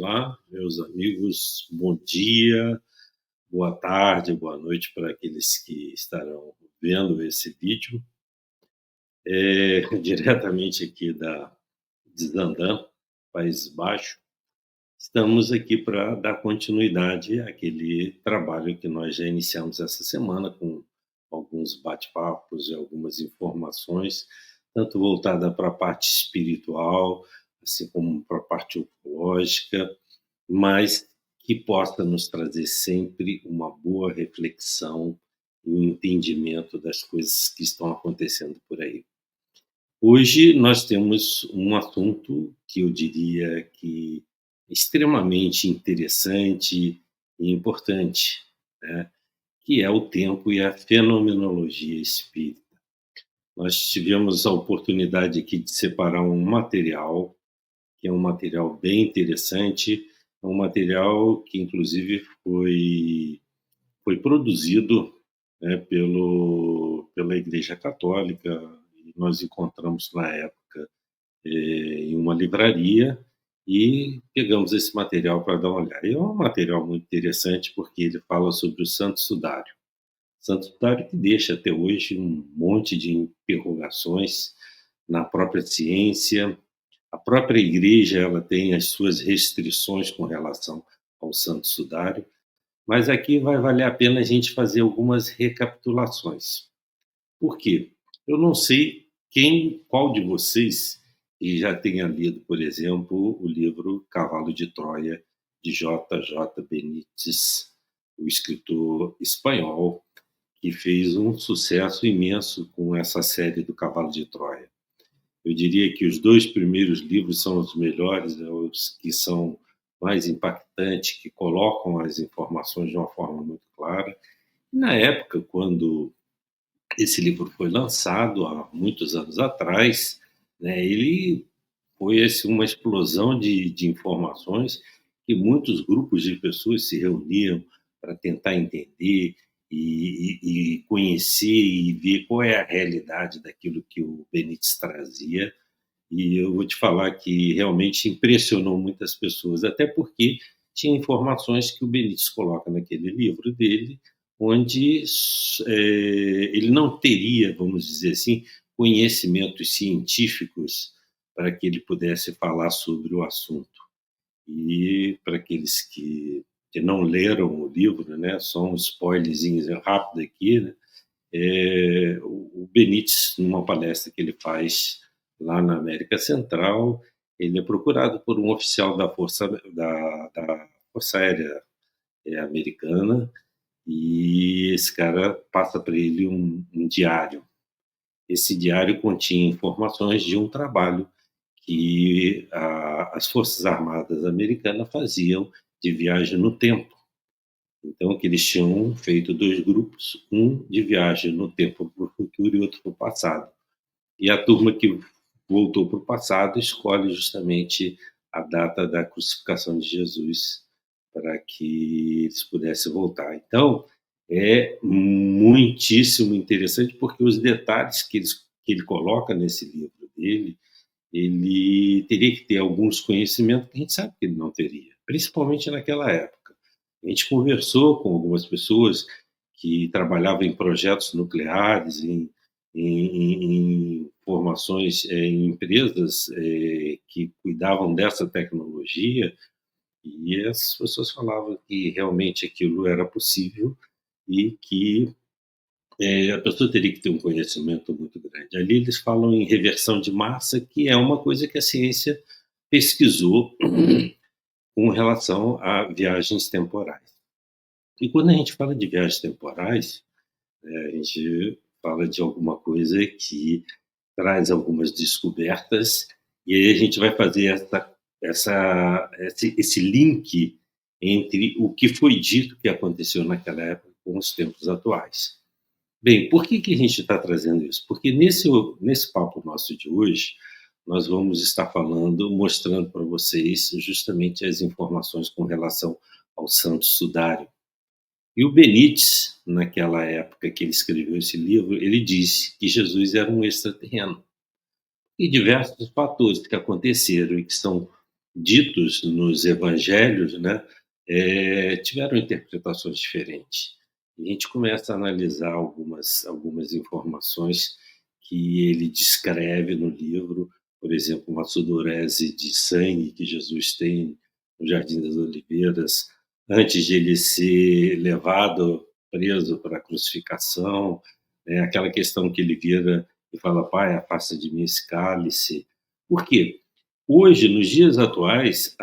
Olá, meus amigos, bom dia, boa tarde, boa noite para aqueles que estarão vendo esse vídeo. Diretamente aqui da Desandã, País Baixo, estamos aqui para dar continuidade àquele trabalho que nós já iniciamos essa semana com alguns bate-papos e algumas informações, tanto voltada para a parte espiritual, assim como para a parte ecológica, mas que possa nos trazer sempre uma boa reflexão e um entendimento das coisas que estão acontecendo por aí. Hoje nós temos um assunto que eu diria que é extremamente interessante e importante, né, que é o tempo e a fenomenologia espírita. Nós tivemos a oportunidade aqui de separar um material que é um material bem interessante, é um material que inclusive foi produzido, né, pela Igreja Católica, e nós encontramos na época, em uma livraria, e pegamos esse material para dar uma olhada. E é um material muito interessante, porque ele fala sobre o Santo Sudário. Santo Sudário que deixa até hoje um monte de interrogações na própria ciência. A própria igreja, ela tem as suas restrições com relação ao Santo Sudário, mas aqui vai valer a pena a gente fazer algumas recapitulações. Por quê? Eu não sei qual de vocês que já tenha lido, por exemplo, o livro Cavalo de Troia, de J. J. Benítez, o escritor espanhol, que fez um sucesso imenso com essa série do Cavalo de Troia. Eu diria que os 2 primeiros livros são os melhores, os que são mais impactantes, que colocam as informações de uma forma muito clara. E na época, quando esse livro foi lançado, há muitos anos atrás, né, ele foi assim, uma explosão de informações, que muitos grupos de pessoas se reuniam para tentar entender e conhecer e ver qual é a realidade daquilo que o Benítez trazia. E eu vou te falar que realmente impressionou muitas pessoas, até porque tinha informações que o Benítez coloca naquele livro dele, onde ele não teria, vamos dizer assim, conhecimentos científicos para que ele pudesse falar sobre o assunto. E para aqueles que não leram o livro, né, só um spoilerzinho rápido aqui, né, o Benítez, numa palestra que ele faz lá na América Central, ele é procurado por um oficial da Força Aérea americana, e esse cara passa para ele um diário. Esse diário continha informações de um trabalho que as Forças Armadas americanas faziam de viagem no tempo. Então, que eles tinham feito 2 grupos, um de viagem no tempo para o futuro e outro para o passado. E a turma que voltou para o passado escolhe justamente a data da crucificação de Jesus para que eles pudessem voltar. Então, é muitíssimo interessante, porque os detalhes que ele coloca nesse livro dele, ele teria que ter alguns conhecimentos que a gente sabe que ele não teria, principalmente naquela época. A gente conversou com algumas pessoas que trabalhavam em projetos nucleares, em formações, em empresas que cuidavam dessa tecnologia, e as pessoas falavam que realmente aquilo era possível e que a pessoa teria que ter um conhecimento muito grande. Ali eles falam em reversão de massa, que é uma coisa que a ciência pesquisou com relação a viagens temporais. E quando a gente fala de viagens temporais, a gente fala de alguma coisa que traz algumas descobertas, e aí a gente vai fazer esse link entre o que foi dito que aconteceu naquela época com os tempos atuais. Bem, por que a gente está trazendo isso? Porque nesse papo nosso de hoje, nós vamos estar falando, mostrando para vocês justamente as informações com relação ao Santo Sudário. E o Benítez, naquela época que ele escreveu esse livro, ele disse que Jesus era um extraterreno. E diversos fatores que aconteceram e que são ditos nos evangelhos, né, tiveram interpretações diferentes. E a gente começa a analisar algumas informações que ele descreve no livro, por exemplo, uma sudorese de sangue que Jesus tem no Jardim das Oliveiras, antes de ele ser levado preso para a crucificação, né, aquela questão que ele vira e fala: "Pai, afasta de mim esse cálice". Por quê? Hoje, nos dias atuais,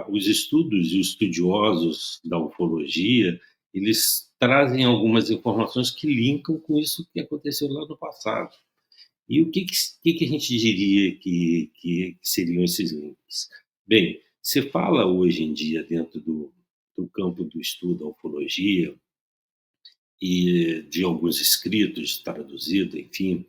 os estudos e os estudiosos da ufologia, eles trazem algumas informações que linkam com isso que aconteceu lá no passado. E o que a gente diria que seriam esses links? Bem, se fala hoje em dia dentro do campo do estudo da ufologia e de alguns escritos traduzidos, enfim,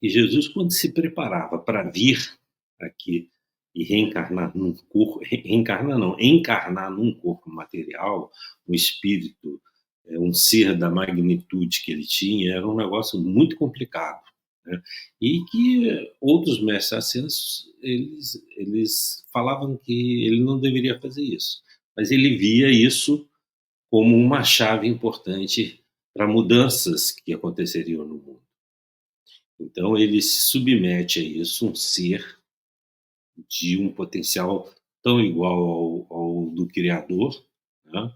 e Jesus, quando se preparava para vir aqui e reencarnar num corpo, reencarnar não, encarnar num corpo material, um espírito, um ser da magnitude que ele tinha, era um negócio muito complicado, né? E que outros mestres ascensos, eles falavam que ele não deveria fazer isso, mas ele via isso como uma chave importante para mudanças que aconteceriam no mundo. Então ele se submete a isso, um ser de um potencial tão igual ao do criador, né,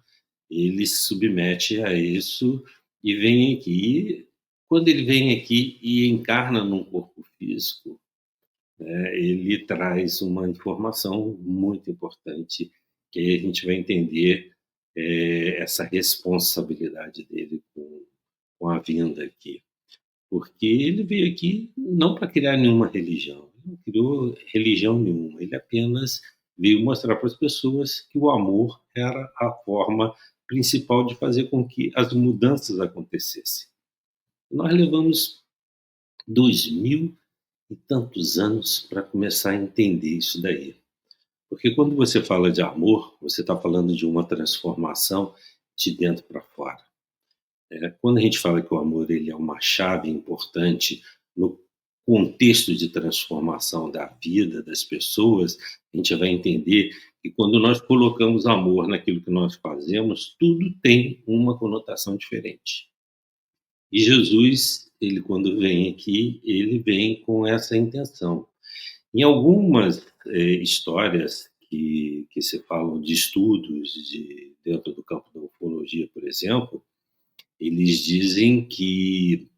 ele se submete a isso e vem aqui. Quando ele vem aqui e encarna num corpo físico, ele traz uma informação muito importante, que aí a gente vai entender, essa responsabilidade dele com a vinda aqui. Porque ele veio aqui não para criar nenhuma religião, ele não criou religião nenhuma, ele apenas veio mostrar para as pessoas que o amor era a forma principal de fazer com que as mudanças acontecessem. Nós levamos 2000 e tantos anos para começar a entender isso daí. Porque quando você fala de amor, você está falando de uma transformação de dentro para fora. Quando a gente fala que o amor ele é uma chave importante no contexto de transformação da vida das pessoas, a gente vai entender que quando nós colocamos amor naquilo que nós fazemos, tudo tem uma conotação diferente. E Jesus, ele quando vem aqui, ele vem com essa intenção. Em algumas histórias que se falam de estudos dentro do campo da ufologia, por exemplo, eles dizem que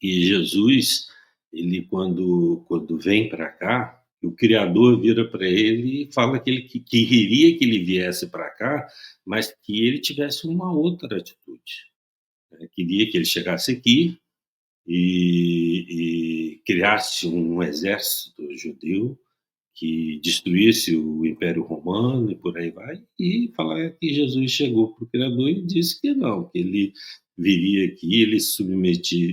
Jesus, ele quando vem para cá, o Criador vira para ele e fala que ele queria que ele viesse para cá, mas que ele tivesse uma outra atitude, né. Queria que ele chegasse aqui e criasse um exército judeu que destruísse o Império Romano e por aí vai, e falar que Jesus chegou para o Criador e disse que não, que ele viria aqui, ele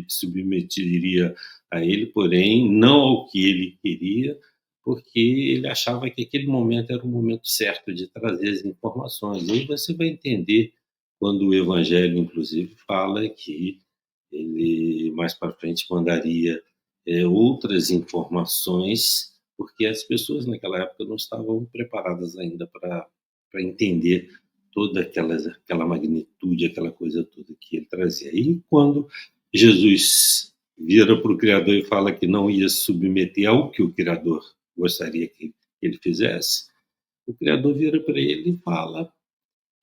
submeteria a ele, porém não ao que ele queria, porque ele achava que aquele momento era o momento certo de trazer as informações. E aí você vai entender quando o Evangelho, inclusive, fala que ele mais para frente mandaria outras informações, porque as pessoas naquela época não estavam preparadas ainda para entender toda aquela magnitude, aquela coisa toda que ele trazia. E quando Jesus vira para o Criador e fala que não ia se submeter ao que o Criador gostaria que ele fizesse, o Criador vira para ele e fala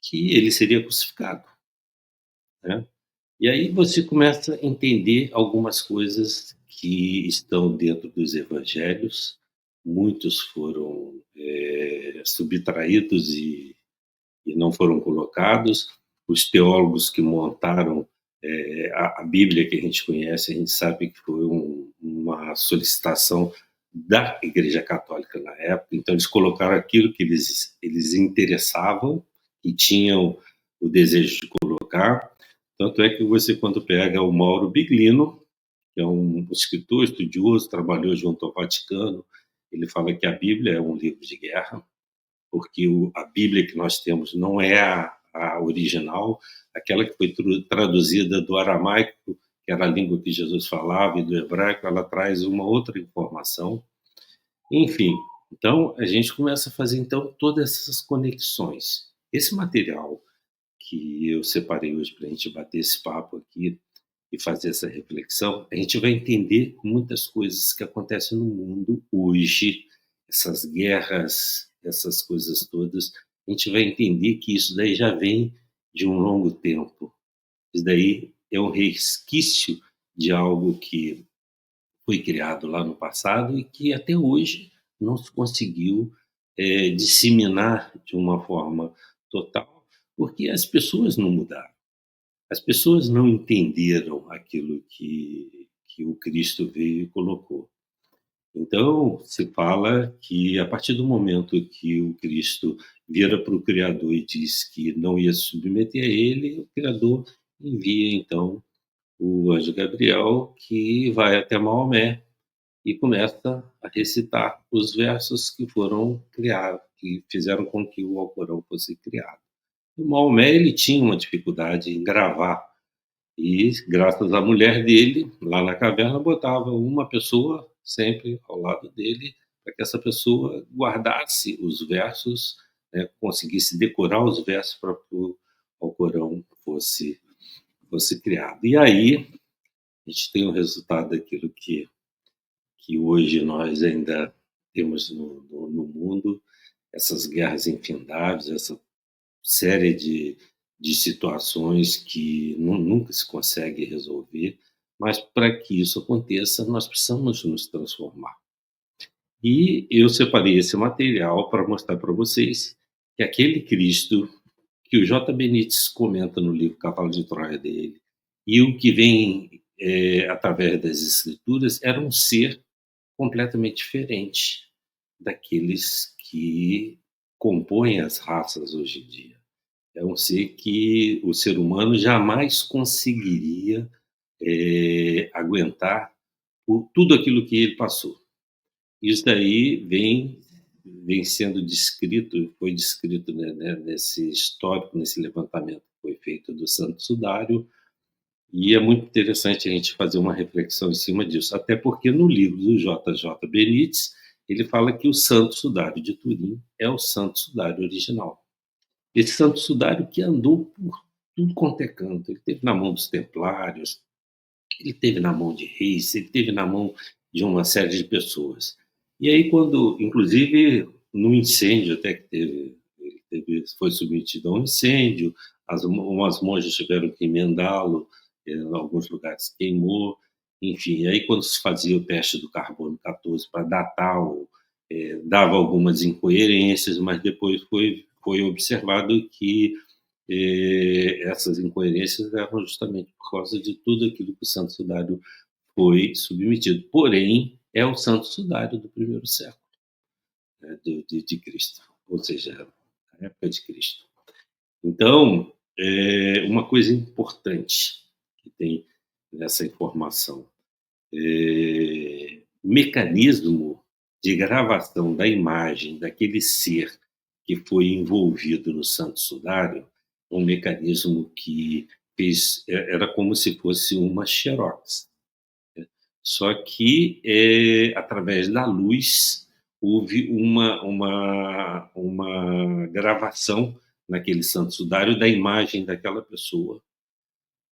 que ele seria crucificado, né? E aí você começa a entender algumas coisas que estão dentro dos evangelhos, muitos foram, subtraídos e não foram colocados. Os teólogos que montaram, a Bíblia que a gente conhece, a gente sabe que foi uma solicitação da Igreja Católica na época, então eles colocaram aquilo que eles interessavam e tinham o desejo de colocar. Tanto é que você, quando pega o Mauro Biglino, que é um escritor estudioso, trabalhou junto ao Vaticano, ele fala que a Bíblia é um livro de guerra, porque a Bíblia que nós temos não é a original, aquela que foi traduzida do aramaico, que era a língua que Jesus falava, e do hebraico, ela traz uma outra informação. Enfim, Então, a gente começa a fazer, então, todas essas conexões. Esse material que eu separei hoje para a gente bater esse papo aqui e fazer essa reflexão, a gente vai entender muitas coisas que acontecem no mundo hoje, essas guerras, essas coisas todas, a gente vai entender que isso daí já vem de um longo tempo. Isso daí é um resquício de algo que foi criado lá no passado e que até hoje não se conseguiu, disseminar de uma forma total, porque as pessoas não mudaram. As pessoas não entenderam aquilo que o Cristo veio e colocou. Então, se fala que a partir do momento que o Cristo vira para o Criador e diz que não ia se submeter a ele, o Criador envia então o anjo Gabriel, que vai até Maomé e começa a recitar os versos que foram criados, que fizeram com que o Alcorão fosse criado. O Maomé, ele tinha uma dificuldade em gravar e, graças à mulher dele, lá na caverna, botava uma pessoa sempre ao lado dele, para que essa pessoa guardasse os versos, né, conseguisse decorar os versos para que o Alcorão fosse criado. E aí a gente tem o resultado daquilo que hoje nós ainda temos no mundo, essas guerras infindáveis, essa série de situações que nunca se consegue resolver, mas para que isso aconteça, nós precisamos nos transformar. E eu separei esse material para mostrar para vocês que aquele Cristo que o J. Benítez comenta no livro Cavalo de Troia dele, e o que vem através das escrituras, era um ser completamente diferente daqueles que compõem as raças hoje em dia. É um ser que o ser humano jamais conseguiria aguentar tudo aquilo que ele passou. Isso daí vem sendo descrito, foi descrito, né, nesse histórico, nesse levantamento que foi feito do Santo Sudário, e é muito interessante a gente fazer uma reflexão em cima disso, até porque no livro do J. J. Benítez, ele fala que o Santo Sudário de Turim é o Santo Sudário original. Esse Santo Sudário que andou por tudo quanto é canto, ele teve na mão dos templários, ele teve na mão de reis, ele teve na mão de uma série de pessoas. E aí quando, inclusive, no incêndio até que foi submetido a um incêndio, umas monjas tiveram que emendá-lo, em alguns lugares queimou, enfim. Aí quando se fazia o teste do carbono 14 para datar, dava algumas incoerências, mas depois foi observado que essas incoerências eram justamente por causa de tudo aquilo que o Santo Sudário foi submetido. Porém, é o Santo Sudário do primeiro século, né, de Cristo, ou seja, a época de Cristo. Então, uma coisa importante que tem nessa informação, o mecanismo de gravação da imagem daquele ser que foi envolvido no Santo Sudário, um mecanismo que era como se fosse uma xerox. Só que, através da luz, houve uma gravação naquele Santo Sudário da imagem daquela pessoa,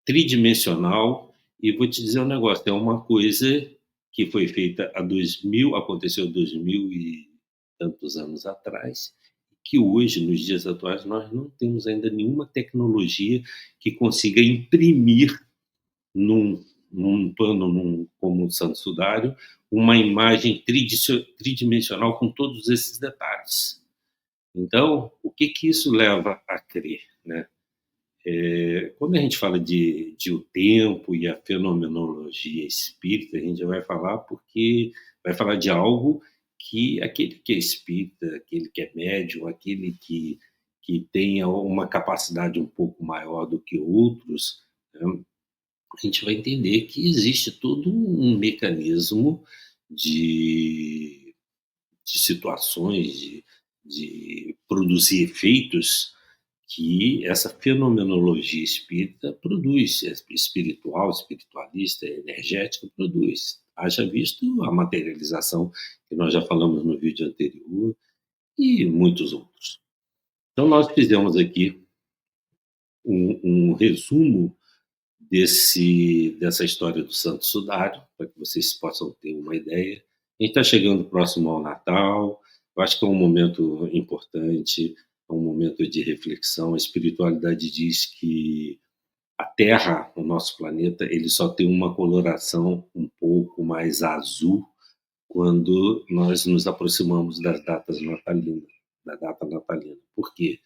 tridimensional, e vou te dizer um negócio, é uma coisa que foi feita há 2000, aconteceu 2000 e tantos anos atrás, que hoje, nos dias atuais, nós não temos ainda nenhuma tecnologia que consiga imprimir num pano, como um Santo Sudário, uma imagem tridimensional com todos esses detalhes. Então, o que que isso leva a crer, né? Quando a gente fala de o tempo e a fenomenologia espírita, a gente vai falar de algo que aquele que é espírita, aquele que é médium, aquele que tenha uma capacidade um pouco maior do que outros, né, a gente vai entender que existe todo um mecanismo de, de situações, de produzir efeitos que essa fenomenologia espírita produz, espiritual, espiritualista, energética, produz. Haja visto a materialização que nós já falamos no vídeo anterior e muitos outros. Então nós fizemos aqui um resumo dessa história do Santo Sudário, para que vocês possam ter uma ideia. A gente está chegando próximo ao Natal, eu acho que é um momento importante, é um momento de reflexão. A espiritualidade diz que a Terra, o nosso planeta, ele só tem uma coloração um pouco mais azul quando nós nos aproximamos das datas natalinas, da data natalina. Por quê?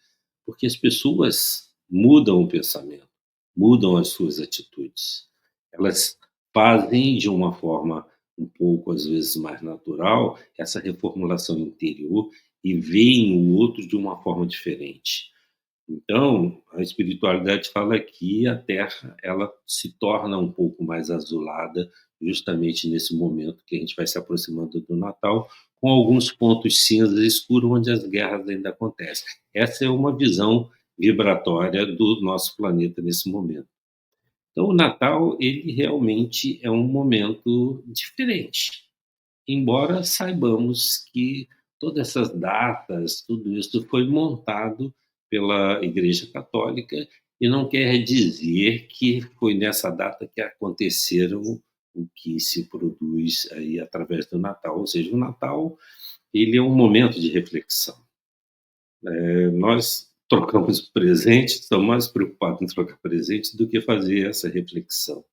Porque as pessoas mudam o pensamento, mudam as suas atitudes. Elas fazem de uma forma um pouco, às vezes, mais natural, essa reformulação interior e veem o outro de uma forma diferente. Então, a espiritualidade fala que a Terra ela se torna um pouco mais azulada justamente nesse momento que a gente vai se aproximando do Natal, com alguns pontos cinzas escuros onde as guerras ainda acontecem. Essa é uma visão vibratória do nosso planeta nesse momento. Então, o Natal ele realmente é um momento diferente. Embora saibamos que todas essas datas, tudo isso foi montado pela Igreja Católica e não quer dizer que foi nessa data que aconteceram o que se produz aí através do Natal. Ou seja, o Natal ele é um momento de reflexão. Nós trocamos presentes, estamos mais preocupados em trocar presentes do que fazer essa reflexão,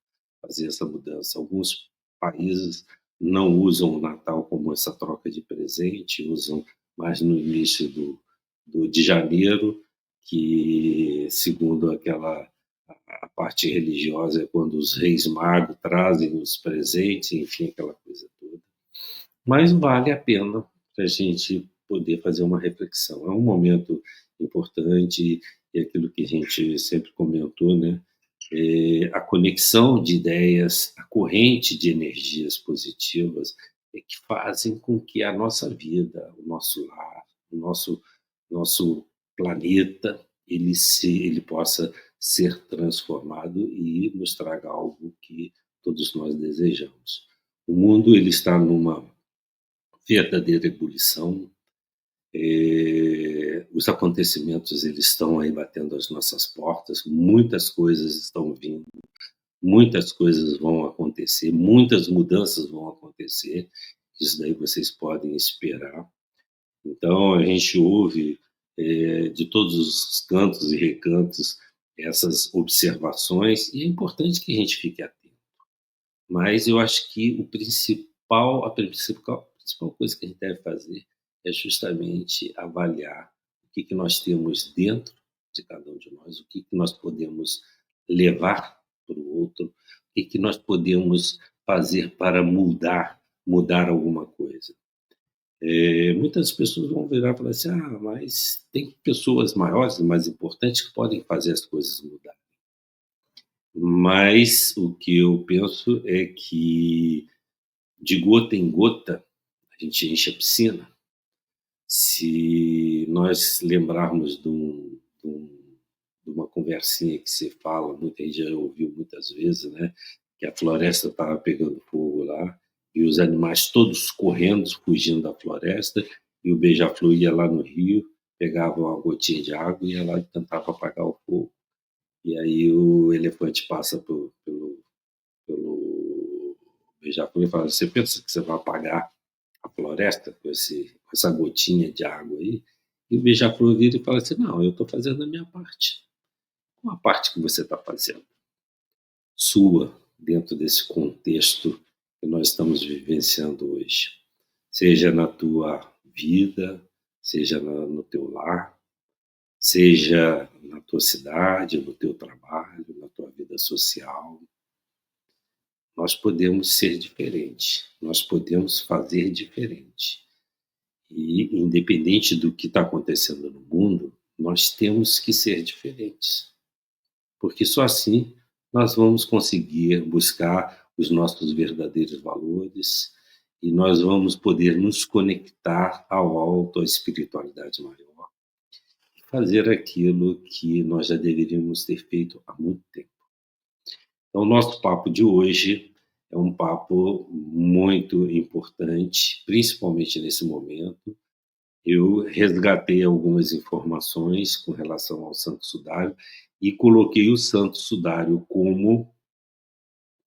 fazer essa mudança. Alguns países não usam o Natal como essa troca de presente, usam mais no início de janeiro, que, segundo a parte religiosa, é quando os reis magos trazem os presentes, enfim, aquela coisa toda. Mas vale a pena para a gente poder fazer uma reflexão. É um momento importante e aquilo que a gente sempre comentou, né? A conexão de ideias, a corrente de energias positivas é que fazem com que a nossa vida, o nosso lar, o nosso planeta, ele possa ser transformado e nos traga algo que todos nós desejamos. O mundo ele está numa verdadeira ebulição. Os acontecimentos eles estão aí batendo as nossas portas, muitas coisas estão vindo, muitas coisas vão acontecer, muitas mudanças vão acontecer, isso daí vocês podem esperar. Então a gente ouve de todos os cantos e recantos essas observações e é importante que a gente fique atento. Mas eu acho que a principal coisa que a gente deve fazer é justamente avaliar o que que nós temos dentro de cada um de nós, o que que nós podemos levar para o outro, o que que nós podemos fazer para mudar alguma coisa. Muitas pessoas vão virar e falar assim: "Ah, mas tem pessoas maiores e mais importantes que podem fazer as coisas mudar". Mas o que eu penso é que de gota em gota a gente enche a piscina. Se nós lembrarmos de uma conversinha que se fala, muita gente já ouviu muitas vezes, né? Que a floresta estava pegando fogo lá e os animais todos correndo, fugindo da floresta, e o beija-flor ia lá no rio, pegava uma gotinha de água e ia lá e tentava apagar o fogo. E aí o elefante passa pelo beija-flor e fala: "Você pensa que você vai apagar a floresta com essa gotinha de água aí?" E o beija-flor vira e fala assim: "Não, eu estou fazendo a minha parte". Qual a parte que você está fazendo? Sua, dentro desse contexto que nós estamos vivenciando hoje. Seja na tua vida, seja no teu lar, seja na tua cidade, no teu trabalho, na tua vida social. Nós podemos ser diferentes, nós podemos fazer diferente. E, independente do que está acontecendo no mundo, nós temos que ser diferentes, porque só assim nós vamos conseguir buscar os nossos verdadeiros valores e nós vamos poder nos conectar ao alto, à espiritualidade maior, e fazer aquilo que nós já deveríamos ter feito há muito tempo. Então, o nosso papo de hoje É um papo muito importante, principalmente nesse momento. Eu resgatei algumas informações com relação ao Santo Sudário e coloquei o Santo Sudário como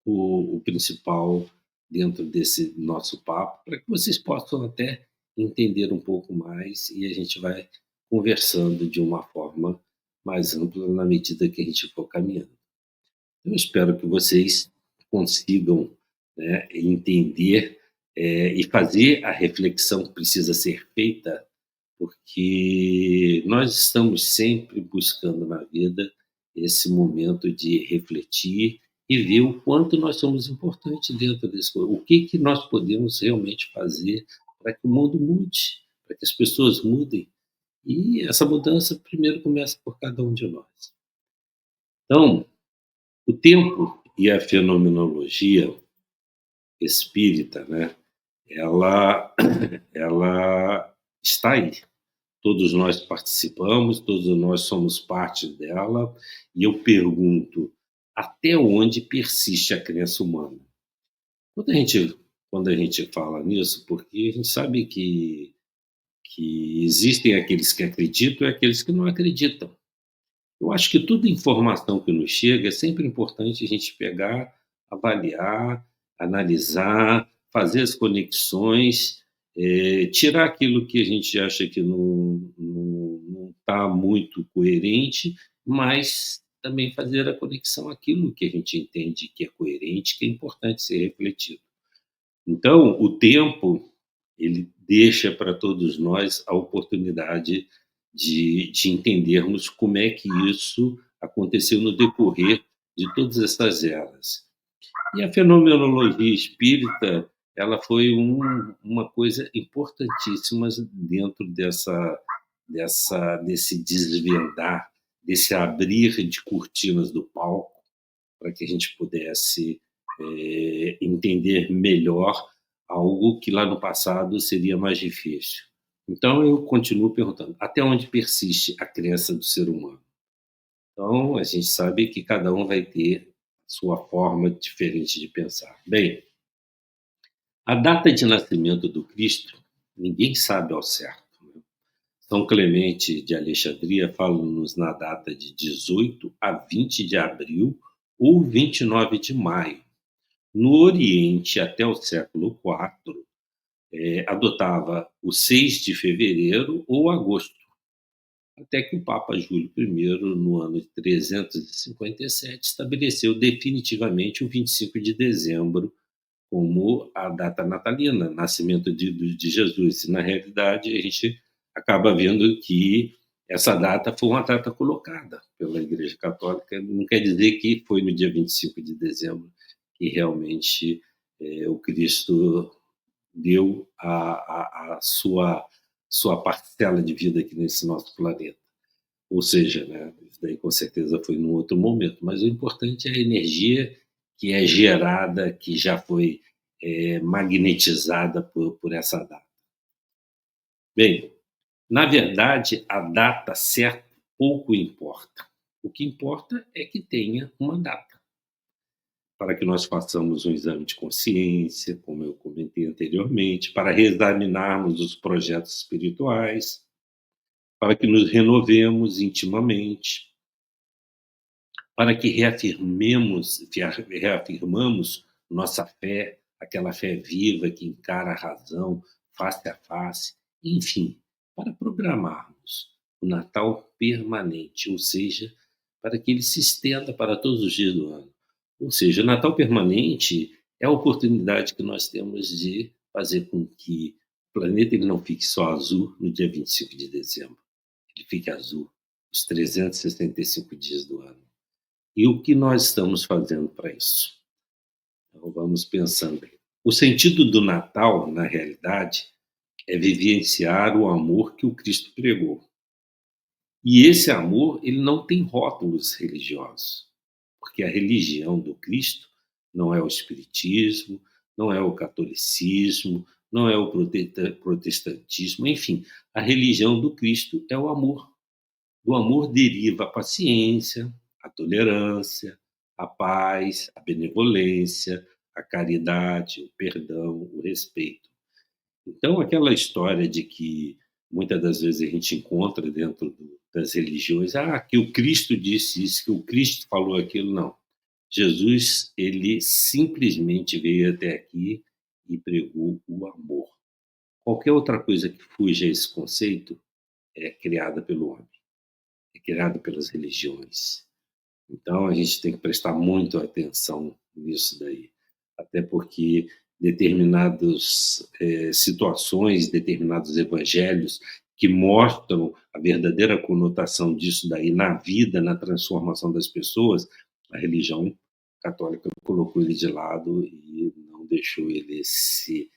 o principal dentro desse nosso papo, para que vocês possam até entender um pouco mais e a gente vai conversando de uma forma mais ampla na medida que a gente for caminhando. Eu espero que vocês consigam, né, entender, e fazer a reflexão que precisa ser feita, porque nós estamos sempre buscando na vida esse momento de refletir e ver o quanto nós somos importantes dentro desse o que nós podemos realmente fazer para que o mundo mude, para que as pessoas mudem. E essa mudança primeiro começa por cada um de nós. Então, o tempo e a fenomenologia espírita, né, ela ela está aí. Todos nós participamos, todos nós somos parte dela, e eu pergunto: até onde persiste a crença humana? Quando a gente quando a gente fala nisso, porque a gente sabe que existem aqueles que acreditam e aqueles que não acreditam. Eu acho que toda informação que nos chega é sempre importante a gente pegar, avaliar, analisar, fazer as conexões, tirar aquilo que a gente acha que não está muito coerente, mas também fazer a conexão àquilo que a gente entende que é coerente, que é importante ser refletido. Então, o tempo, ele deixa para todos nós a oportunidade de entendermos como é que isso aconteceu no decorrer de todas essas eras. E a fenomenologia espírita, ela foi uma coisa importantíssima dentro desse desvendar, desse abrir de cortinas do palco, para que a gente pudesse entender melhor algo que lá no passado seria mais difícil. Então eu continuo perguntando, até onde persiste a crença do ser humano? Então a gente sabe que cada um vai ter sua forma diferente de pensar. Bem, a data de nascimento do Cristo, ninguém sabe ao certo, né? São Clemente de Alexandria fala-nos na data de 18 a 20 de abril ou 29 de maio. No Oriente, até o século IV, adotava o 6 de fevereiro ou agosto, até que o Papa Júlio I, no ano de 357, estabeleceu definitivamente o 25 de dezembro como a data natalina, nascimento de Jesus. E, na realidade, a gente acaba vendo que essa data foi uma data colocada pela Igreja Católica, não quer dizer que foi no dia 25 de dezembro que realmente o Cristo deu a sua parcela de vida aqui nesse nosso planeta. Ou seja, né, isso daí com certeza foi num outro momento, mas o importante é a energia que é gerada, que já foi magnetizada por essa data. Bem, na verdade, a data certa pouco importa. O que importa é que tenha uma data, para que nós façamos um exame de consciência, como eu comentei anteriormente, para reexaminarmos os projetos espirituais, para que nos renovemos intimamente, para que reafirmamos nossa fé, aquela fé viva que encara a razão face a face, enfim, para programarmos o Natal permanente, ou seja, para que ele se estenda para todos os dias do ano. Ou seja, o Natal permanente é a oportunidade que nós temos de fazer com que o planeta ele não fique só azul no dia 25 de dezembro, ele fique azul os 365 dias do ano. E o que nós estamos fazendo para isso? Então vamos pensando aí. O sentido do Natal, na realidade, é vivenciar o amor que o Cristo pregou. E esse amor, ele não tem rótulos religiosos, porque a religião do Cristo não é o espiritismo, não é o catolicismo, não é o protestantismo, enfim, a religião do Cristo é o amor. Do amor deriva a paciência, a tolerância, a paz, a benevolência, a caridade, o perdão, o respeito. Então, aquela história de que muitas das vezes a gente encontra dentro das religiões, que o Cristo disse isso, que o Cristo falou aquilo, não. Jesus, ele simplesmente veio até aqui e pregou o amor. Qualquer outra coisa que fuja a esse conceito é criada pelo homem, é criada pelas religiões. Então a gente tem que prestar muito atenção nisso daí, até porque determinadas situações, determinados evangelhos que mostram a verdadeira conotação disso daí na vida, na transformação das pessoas, a religião católica colocou ele de lado e não deixou ele ser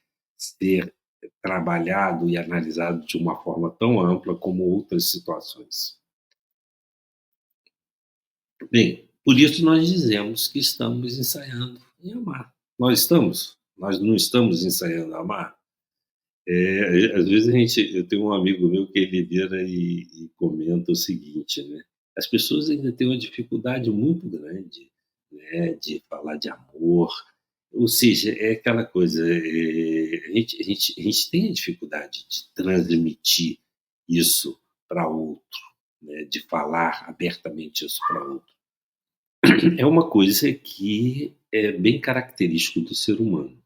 trabalhado e analisado de uma forma tão ampla como outras situações. Bem, por isso nós dizemos que estamos ensaiando em amar. Nós não estamos ensaiando a amar. Às vezes eu tenho um amigo meu que ele vira e comenta o seguinte, né? As pessoas ainda têm uma dificuldade muito grande, né, de falar de amor, ou seja, é aquela coisa, a gente tem a dificuldade de transmitir isso para outro, né, de falar abertamente isso para outro. É uma coisa que é bem característico do ser humano,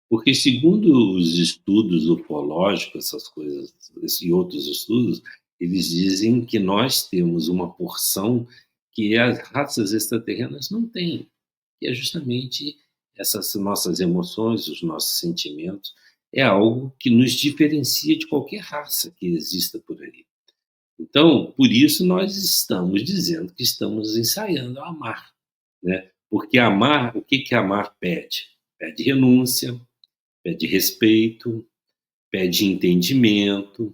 porque segundo os estudos ufológicos, essas coisas e outros estudos, eles dizem que nós temos uma porção que as raças extraterrenas não têm, que é justamente essas nossas emoções, os nossos sentimentos, é algo que nos diferencia de qualquer raça que exista por aí. Então, por isso nós estamos dizendo que estamos ensaiando a amar, né? Porque amar, o que que amar pede? Pede renúncia, pede respeito, pede entendimento,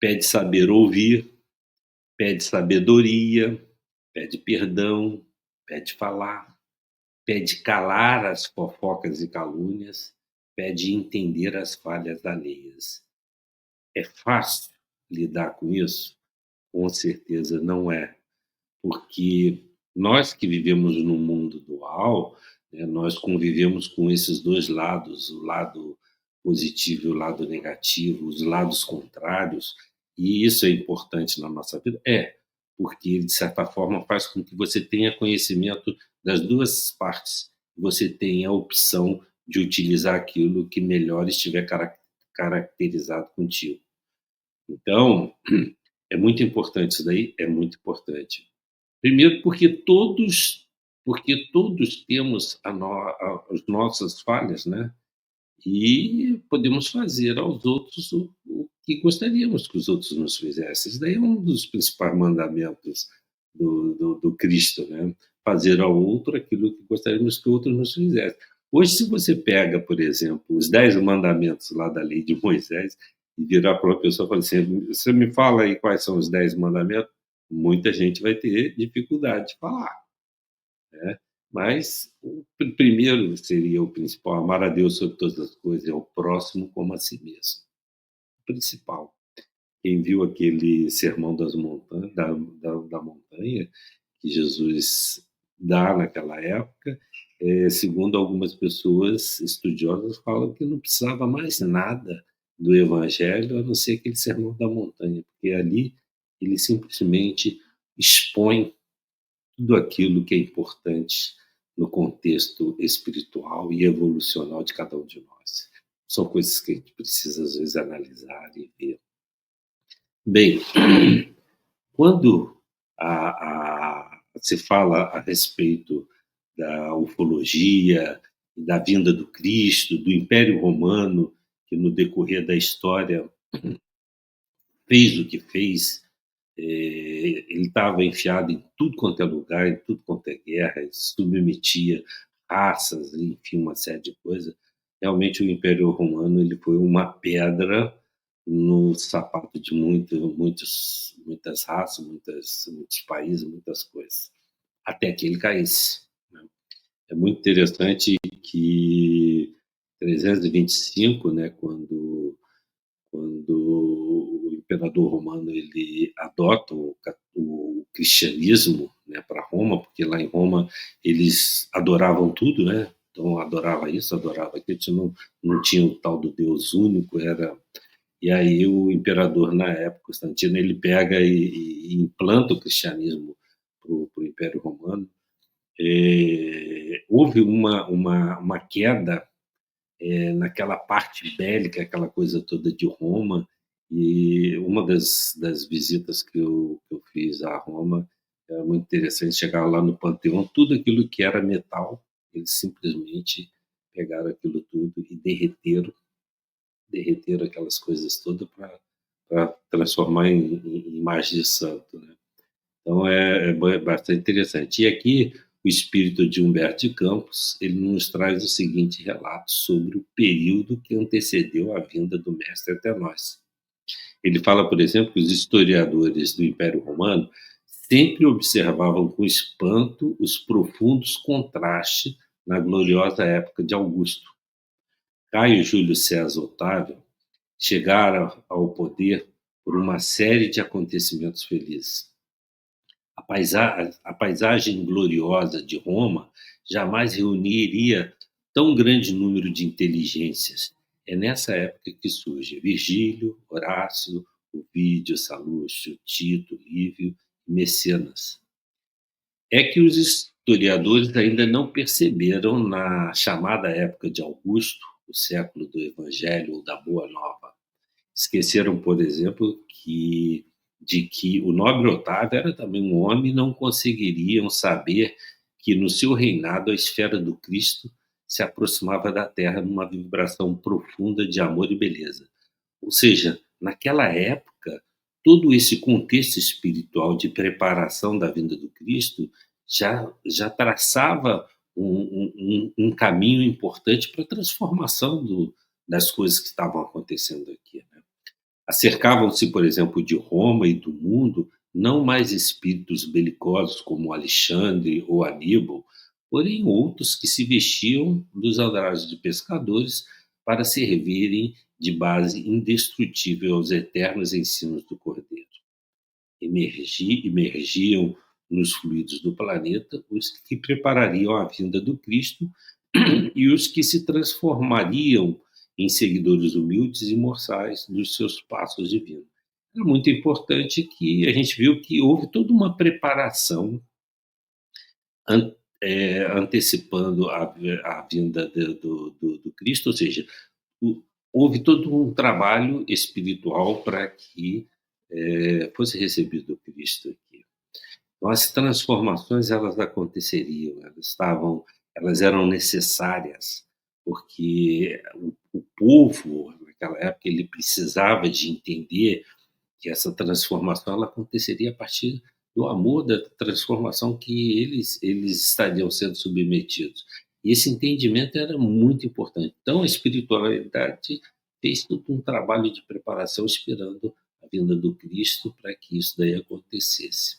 pede saber ouvir, pede sabedoria, pede perdão, pede falar, pede calar as fofocas e calúnias, pede entender as falhas alheias. É fácil lidar com isso? Com certeza não é. Porque nós que vivemos no mundo dual, né, nós convivemos com esses dois lados, o lado positivo e o lado negativo, os lados contrários, e isso é importante na nossa vida? É, porque de certa forma faz com que você tenha conhecimento das duas partes, você tenha a opção de utilizar aquilo que melhor estiver caracterizado contigo. Então, é muito importante isso daí, é muito importante. Primeiro porque todos temos as nossas falhas, né, e podemos fazer aos outros o que gostaríamos que os outros nos fizessem. Isso daí é um dos principais mandamentos do Cristo, né, fazer ao outro aquilo que gostaríamos que o outro nos fizesse. Hoje, se você pega, por exemplo, os 10 mandamentos lá da lei de Moisés e virar para uma pessoa e falar assim: "Você me fala aí quais são os 10 mandamentos?", muita gente vai ter dificuldade de falar, né. Mas o primeiro seria o principal, amar a Deus sobre todas as coisas e ao próximo como a si mesmo. O principal. Quem viu aquele sermão das montanhas da montanha, que Jesus dá naquela época, segundo algumas pessoas estudiosas, falam que não precisava mais nada do evangelho, a não ser aquele sermão da montanha, porque ali ele simplesmente expõe tudo aquilo que é importante no contexto espiritual e evolucional de cada um de nós. São coisas que a gente precisa, às vezes, analisar e ver. Bem, quando se fala a respeito da ufologia, da vinda do Cristo, do Império Romano, que no decorrer da história fez o que fez, ele estava enfiado em tudo quanto é lugar, em tudo quanto é guerra, submetia raças, enfim, uma série de coisas. Realmente o Império Romano ele foi uma pedra no sapato de muitas raças, muitos países, muitas coisas, até que ele caísse, né. É muito interessante que 325, né, quando o imperador romano ele adota o cristianismo, né, para Roma, porque lá em Roma eles adoravam tudo, né? então adorava isso, adorava aquilo, não tinha o tal do Deus único, era e aí o imperador na época, Constantino, ele pega e implanta o cristianismo para o Império Romano. Houve uma queda naquela parte bélica, aquela coisa toda de Roma, e uma das visitas que eu fiz a Roma era muito interessante. Chegar lá no Panteão, tudo aquilo que era metal, eles simplesmente pegaram aquilo tudo e derreteram aquelas coisas todas para transformar em imagem de santo, né? Então é bastante interessante. E aqui o espírito de Humberto de Campos, ele nos traz o seguinte relato sobre o período que antecedeu a vinda do mestre até nós. Ele fala, por exemplo, que os historiadores do Império Romano sempre observavam com espanto os profundos contrastes na gloriosa época de Augusto. Caio Júlio César Otávio chegaram ao poder por uma série de acontecimentos felizes. A paisagem gloriosa de Roma jamais reuniria tão grande número de inteligências. É nessa época que surge Virgílio, Horácio, Ovídio, Salúcio, Tito, Lívio e Mecenas. É que os historiadores ainda não perceberam na chamada época de Augusto, o século do Evangelho ou da Boa Nova. Esqueceram, por exemplo, que o nobre Otávio era também um homem e não conseguiriam saber que no seu reinado a esfera do Cristo se aproximava da Terra numa vibração profunda de amor e beleza. Ou seja, naquela época, todo esse contexto espiritual de preparação da vinda do Cristo já traçava um caminho importante para a transformação das coisas que estavam acontecendo aqui, né? Acercavam-se, por exemplo, de Roma e do mundo, não mais espíritos belicosos como Alexandre ou Aníbal, porém outros que se vestiam dos andrajos de pescadores para servirem de base indestrutível aos eternos ensinos do Cordeiro. Emergiam nos fluidos do planeta os que preparariam a vinda do Cristo e os que se transformariam em seguidores humildes e mortais dos seus passos divinos. É muito importante que a gente viu que houve toda uma preparação antecipando a vinda do Cristo, ou seja, o, houve todo um trabalho espiritual para que fosse recebido o Cristo aqui. Então, as transformações elas aconteceriam, elas eram necessárias, porque o povo naquela época ele precisava de entender que essa transformação ela aconteceria a partir do amor da transformação que eles estariam sendo submetidos. E esse entendimento era muito importante. Então, a espiritualidade fez todo um trabalho de preparação esperando a vinda do Cristo para que isso daí acontecesse.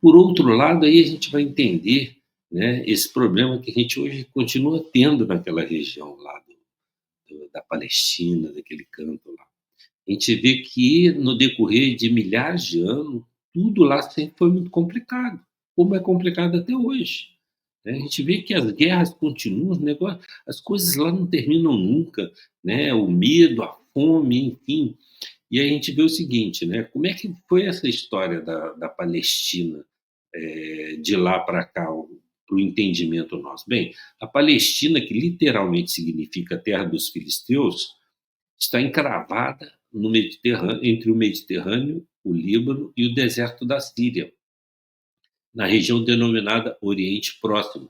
Por outro lado, aí a gente vai entender, né, esse problema que a gente hoje continua tendo naquela região lá da Palestina, daquele canto lá. A gente vê que no decorrer de milhares de anos, tudo lá sempre foi muito complicado, como é complicado até hoje, né? A gente vê que as guerras continuam, as coisas lá não terminam nunca, né? O medo, a fome, enfim. E a gente vê o seguinte, né? Como é que foi essa história da Palestina, de lá para cá, para o entendimento nosso? Bem, a Palestina, que literalmente significa terra dos filisteus, está encravada no Mediterrâneo, entre o Mediterrâneo, o Líbano e o deserto da Síria, na região denominada Oriente Próximo.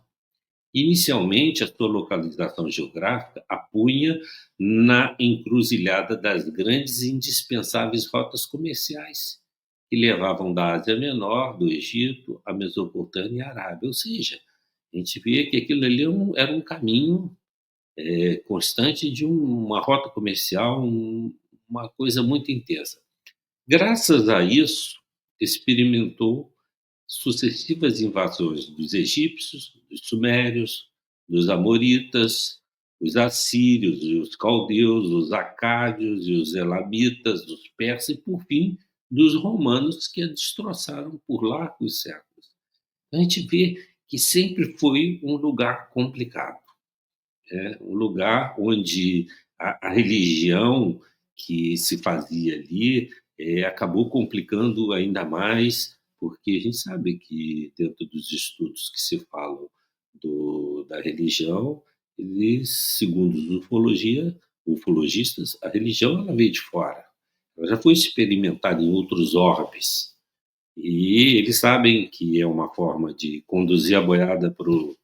Inicialmente, a sua localização geográfica a punha na encruzilhada das grandes e indispensáveis rotas comerciais que levavam da Ásia Menor, do Egito, à Mesopotâmia e à Arábia. Ou seja, a gente vê que aquilo ali era um caminho constante de uma rota comercial, uma coisa muito intensa. Graças a isso, experimentou sucessivas invasões dos egípcios, dos sumérios, dos amoritas, os assírios, os caldeus, os acádios e os elamitas, dos persas e, por fim, dos romanos que a destroçaram por largos séculos. A gente vê que sempre foi um lugar complicado. um lugar onde a religião que se fazia ali, acabou complicando ainda mais, porque a gente sabe que dentro dos estudos que se falam da religião, eles, segundo os ufologistas, a religião ela veio de fora. Ela já foi experimentada em outros orbes. E eles sabem que é uma forma de conduzir a boiada para o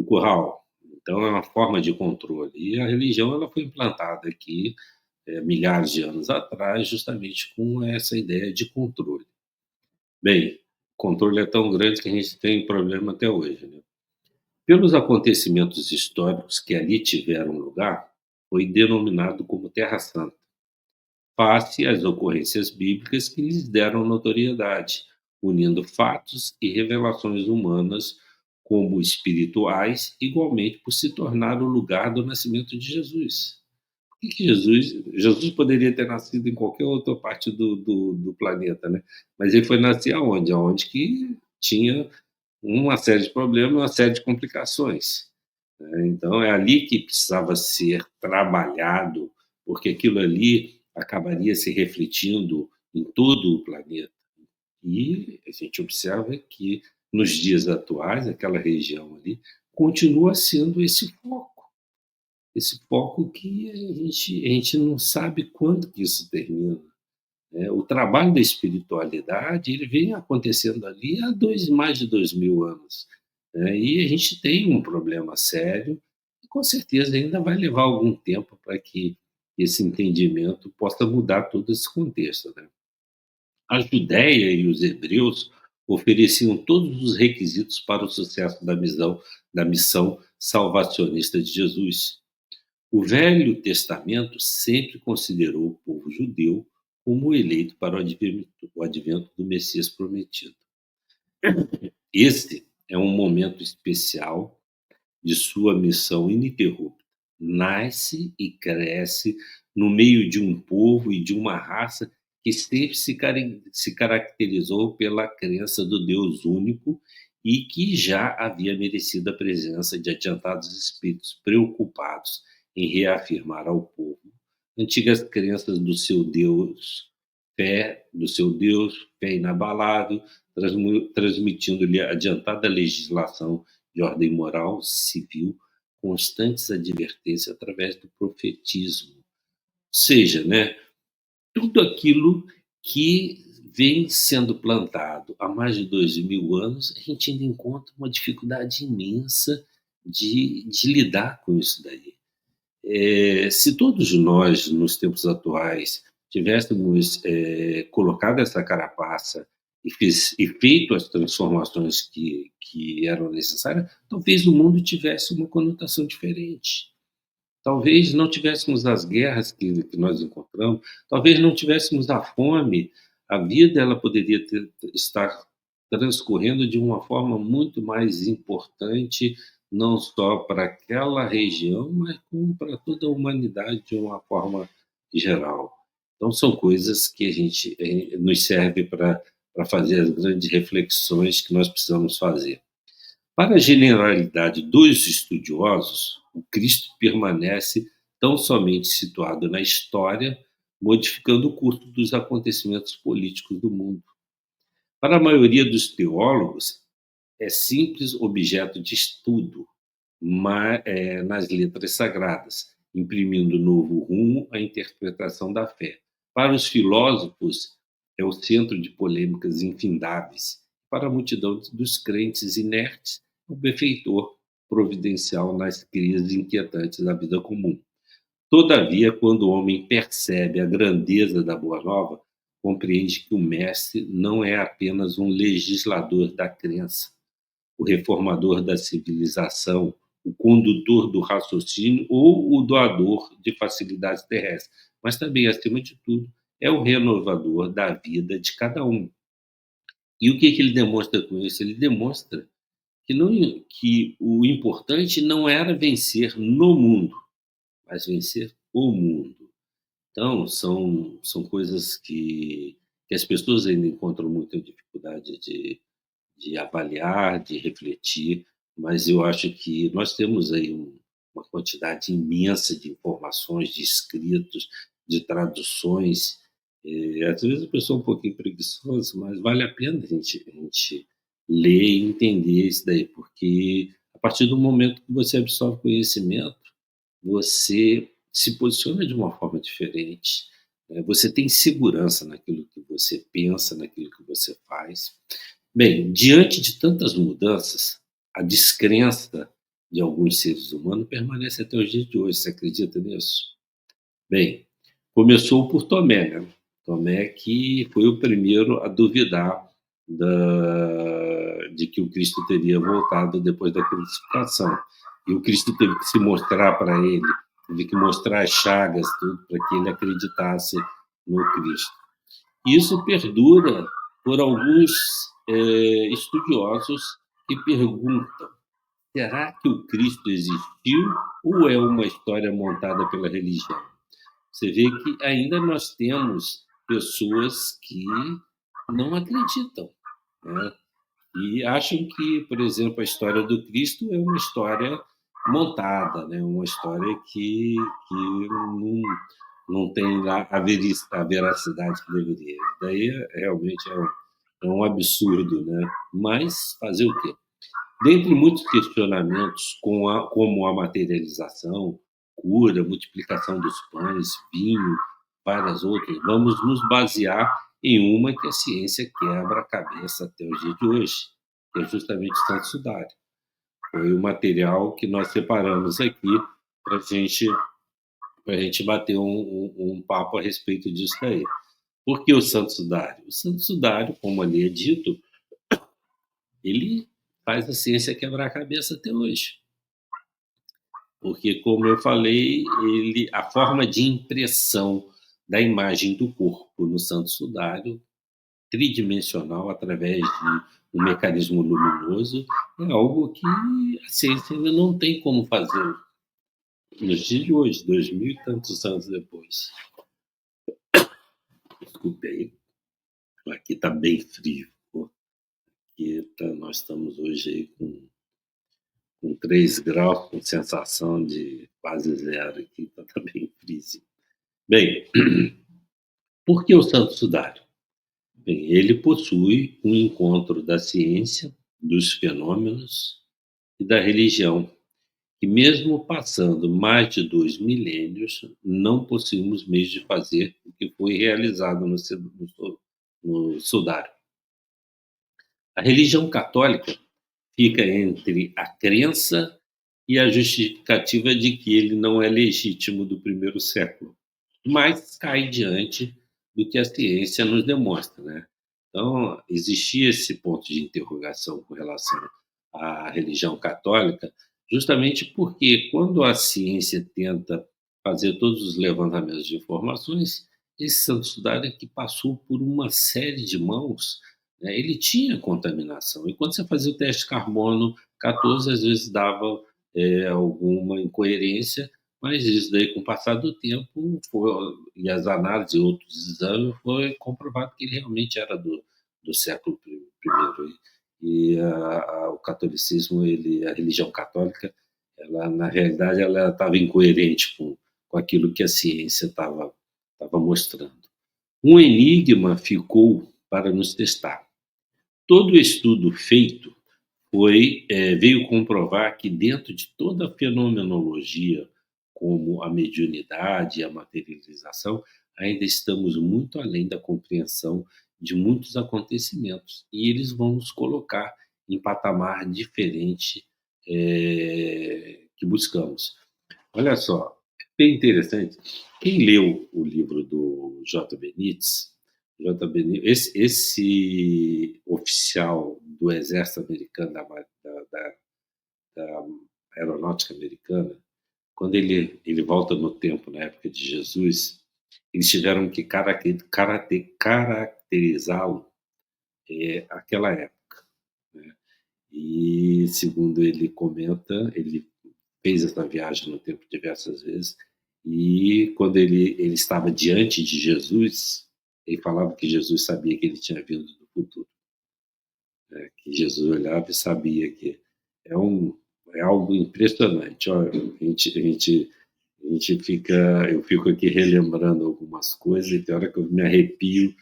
curral. Então é uma forma de controle. E a religião ela foi implantada aqui, milhares de anos atrás, justamente com essa ideia de controle. Bem, o controle é tão grande que a gente tem problema até hoje, né. Pelos acontecimentos históricos que ali tiveram lugar, foi denominado como Terra Santa, face às ocorrências bíblicas que lhes deram notoriedade, unindo fatos e revelações humanas como espirituais, igualmente por se tornar o lugar do nascimento de Jesus. Por que Jesus poderia ter nascido em qualquer outra parte do planeta, né? Mas ele foi nascer aonde? Aonde que tinha uma série de problemas, uma série de complicações, né? Então é ali que precisava ser trabalhado, porque aquilo ali acabaria se refletindo em todo o planeta. E a gente observa que nos dias atuais, aquela região ali continua sendo esse foco que a gente não sabe quando que isso termina, né. O trabalho da espiritualidade, ele vem acontecendo ali há mais de 2000 anos, né, e a gente tem um problema sério e com certeza ainda vai levar algum tempo para que esse entendimento possa mudar todo esse contexto, né. A Judéia e os hebreus ofereciam todos os requisitos para o sucesso da missão salvacionista de Jesus. O Velho Testamento sempre considerou o povo judeu como eleito para o advento do Messias prometido. Este é um momento especial de sua missão ininterrupta. Nasce e cresce no meio de um povo e de uma raça que sempre se caracterizou pela crença do Deus único e que já havia merecido a presença de adiantados espíritos preocupados em reafirmar ao povo antigas crenças do seu Deus, fé inabalável, transmitindo-lhe adiantada legislação de ordem moral, civil, constantes advertências através do profetismo. Ou seja, né, tudo aquilo que vem sendo plantado há mais de 2000 anos, a gente ainda encontra uma dificuldade imensa de lidar com isso daí. Se todos nós, nos tempos atuais, tivéssemos colocado essa carapaça e feito as transformações que eram necessárias, talvez o mundo tivesse uma conotação diferente. Talvez não tivéssemos as guerras que nós encontramos, talvez não tivéssemos a fome, a vida ela poderia estar transcorrendo de uma forma muito mais importante, não só para aquela região, mas como para toda a humanidade de uma forma geral. Então são coisas que a gente nos serve para fazer as grandes reflexões que nós precisamos fazer. Para a generalidade dos estudiosos, o Cristo permanece tão somente situado na história, modificando o curso dos acontecimentos políticos do mundo. Para a maioria dos teólogos, é simples objeto de estudo nas letras sagradas, imprimindo novo rumo à interpretação da fé. Para os filósofos, é o centro de polêmicas infindáveis. Para a multidão dos crentes inertes, é o benfeitor providencial nas crises inquietantes da vida comum. Todavia, quando o homem percebe a grandeza da Boa Nova, compreende que o Mestre não é apenas um legislador da crença, o reformador da civilização, o condutor do raciocínio ou o doador de facilidades terrestres, mas também, acima de tudo, é o renovador da vida de cada um. E o que ele demonstra com isso? Ele demonstra que o importante não era vencer no mundo, mas vencer o mundo. Então, são coisas que as pessoas ainda encontram muita dificuldade de avaliar, de refletir, mas eu acho que nós temos aí uma quantidade imensa de informações, de escritos, de traduções. Às vezes a pessoa é um pouquinho preguiçosa, mas vale a pena a gente ler e entender isso daí, porque a partir do momento que você absorve conhecimento, você se posiciona de uma forma diferente, né? Você tem segurança naquilo que você pensa, naquilo que você faz. Bem, diante de tantas mudanças, a descrença de alguns seres humanos permanece até os dias de hoje. Você acredita nisso? Bem, começou por Tomé, né? Tomé que foi o primeiro a duvidar de que o Cristo teria voltado depois da crucificação. E o Cristo teve que se mostrar para ele, teve que mostrar as chagas, tudo, para que ele acreditasse no Cristo. Isso perdura por alguns estudiosos que perguntam: será que o Cristo existiu ou é uma história montada pela religião? Você vê que ainda nós temos pessoas que não acreditam, né? E acham que, por exemplo, a história do Cristo é uma história montada, né? Uma história que não tem lá a veracidade que deveria. Daí realmente é um absurdo, né? Mas fazer o quê? Dentre muitos questionamentos como a materialização, cura, multiplicação dos pães, vinho, várias outras, vamos nos basear em uma que a ciência quebra a cabeça até os dias de hoje, que é justamente o Santo Sudário. Foi o material que nós separamos aqui para gente bater um papo a respeito disso daí. Por que o Santo Sudário? O Santo Sudário, como ali é dito, ele faz a ciência quebrar a cabeça até hoje. Porque, como eu falei, a forma de impressão da imagem do corpo no Santo Sudário, tridimensional, através de um mecanismo luminoso, é algo que a ciência ainda não tem como fazer nos dias de hoje, 2000 e tantos anos depois. Desculpe aí, aqui está bem frio. Nós estamos hoje aí com 3 graus, com sensação de quase zero aqui, então está bem frio. Bem, por que o Santo Sudário? Bem, ele possui um encontro da ciência, dos fenômenos e da religião, que mesmo passando mais de 2 milênios, não possuímos meios de fazer o que foi realizado no Sudário. A religião católica fica entre a crença e a justificativa de que ele não é legítimo do primeiro século, mas cai diante do que a ciência nos demonstra, né? Então, existia esse ponto de interrogação com relação à religião católica, justamente porque quando a ciência tenta fazer todos os levantamentos de informações, esse Santo Sudário que passou por uma série de mãos, né? Ele tinha contaminação. E quando você fazia o teste carbono 14, às vezes dava alguma incoerência, mas isso daí, com o passar do tempo, e as análises e outros exames, foi comprovado que ele realmente era do século I. E o catolicismo, a religião católica, ela, na realidade, ela estava incoerente com aquilo que a ciência estava mostrando. Um enigma ficou para nos testar. Todo estudo feito veio comprovar que dentro de toda a fenomenologia, como a mediunidade e a materialização, ainda estamos muito além da compreensão de muitos acontecimentos, e eles vão nos colocar em patamar diferente que buscamos. Olha só, é bem interessante. Quem leu o livro do J. Benítez, esse oficial do exército americano, da aeronáutica americana, quando ele volta no tempo, na época de Jesus, eles tiveram que caracterizá-lo aquela época, né? E, segundo ele comenta, ele fez essa viagem no tempo diversas vezes, e quando ele estava diante de Jesus, ele falava que Jesus sabia que ele tinha vindo do futuro, né? Que Jesus olhava e sabia que é um, É algo impressionante. Olha, eu fico aqui relembrando algumas coisas e tem hora que eu me arrepio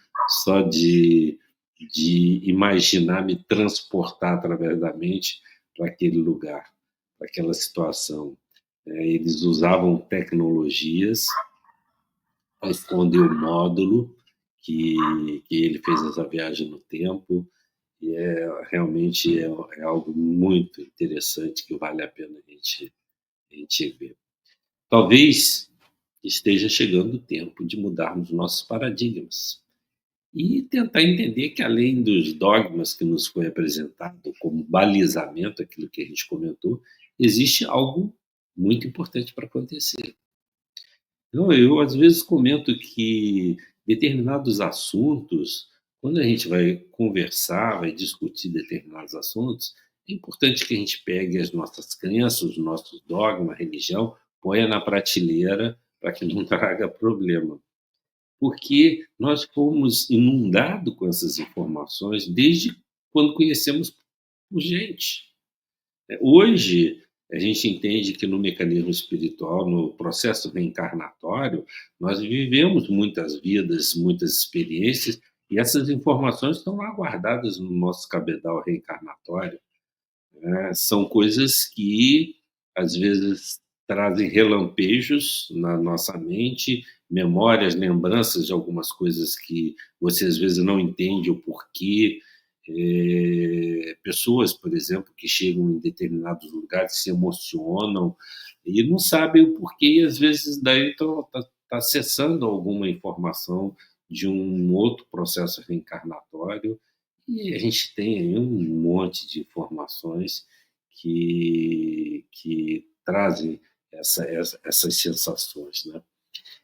só de imaginar me transportar através da mente para aquele lugar, para aquela situação. Eles usavam tecnologias para esconder o módulo que, que ele fez essa viagem no tempo, e realmente é algo muito interessante que vale a pena a gente ver. Talvez esteja chegando o tempo de mudarmos nossos paradigmas e tentar entender que, além dos dogmas que nos foi apresentado como balizamento, aquilo que a gente comentou, existe algo muito importante para acontecer. Então, eu às vezes comento que determinados assuntos, quando a gente vai conversar, vai discutir determinados assuntos, é importante que a gente pegue as nossas crenças, os nossos dogmas, religião, ponha na prateleira para que não traga problema. Porque nós fomos inundados com essas informações desde quando conhecemos por gente. Hoje, a gente entende que no mecanismo espiritual, no processo reencarnatório, nós vivemos muitas vidas, muitas experiências, e essas informações estão lá guardadas no nosso cabedal reencarnatório. São coisas que, às vezes, trazem relampejos na nossa mente, memórias, lembranças de algumas coisas que você, às vezes, não entende o porquê. Pessoas, por exemplo, que chegam em determinados lugares, se emocionam e não sabem o porquê, e às vezes daí está acessando alguma informação de um outro processo reencarnatório, e a gente tem aí um monte de informações que trazem essas sensações, né?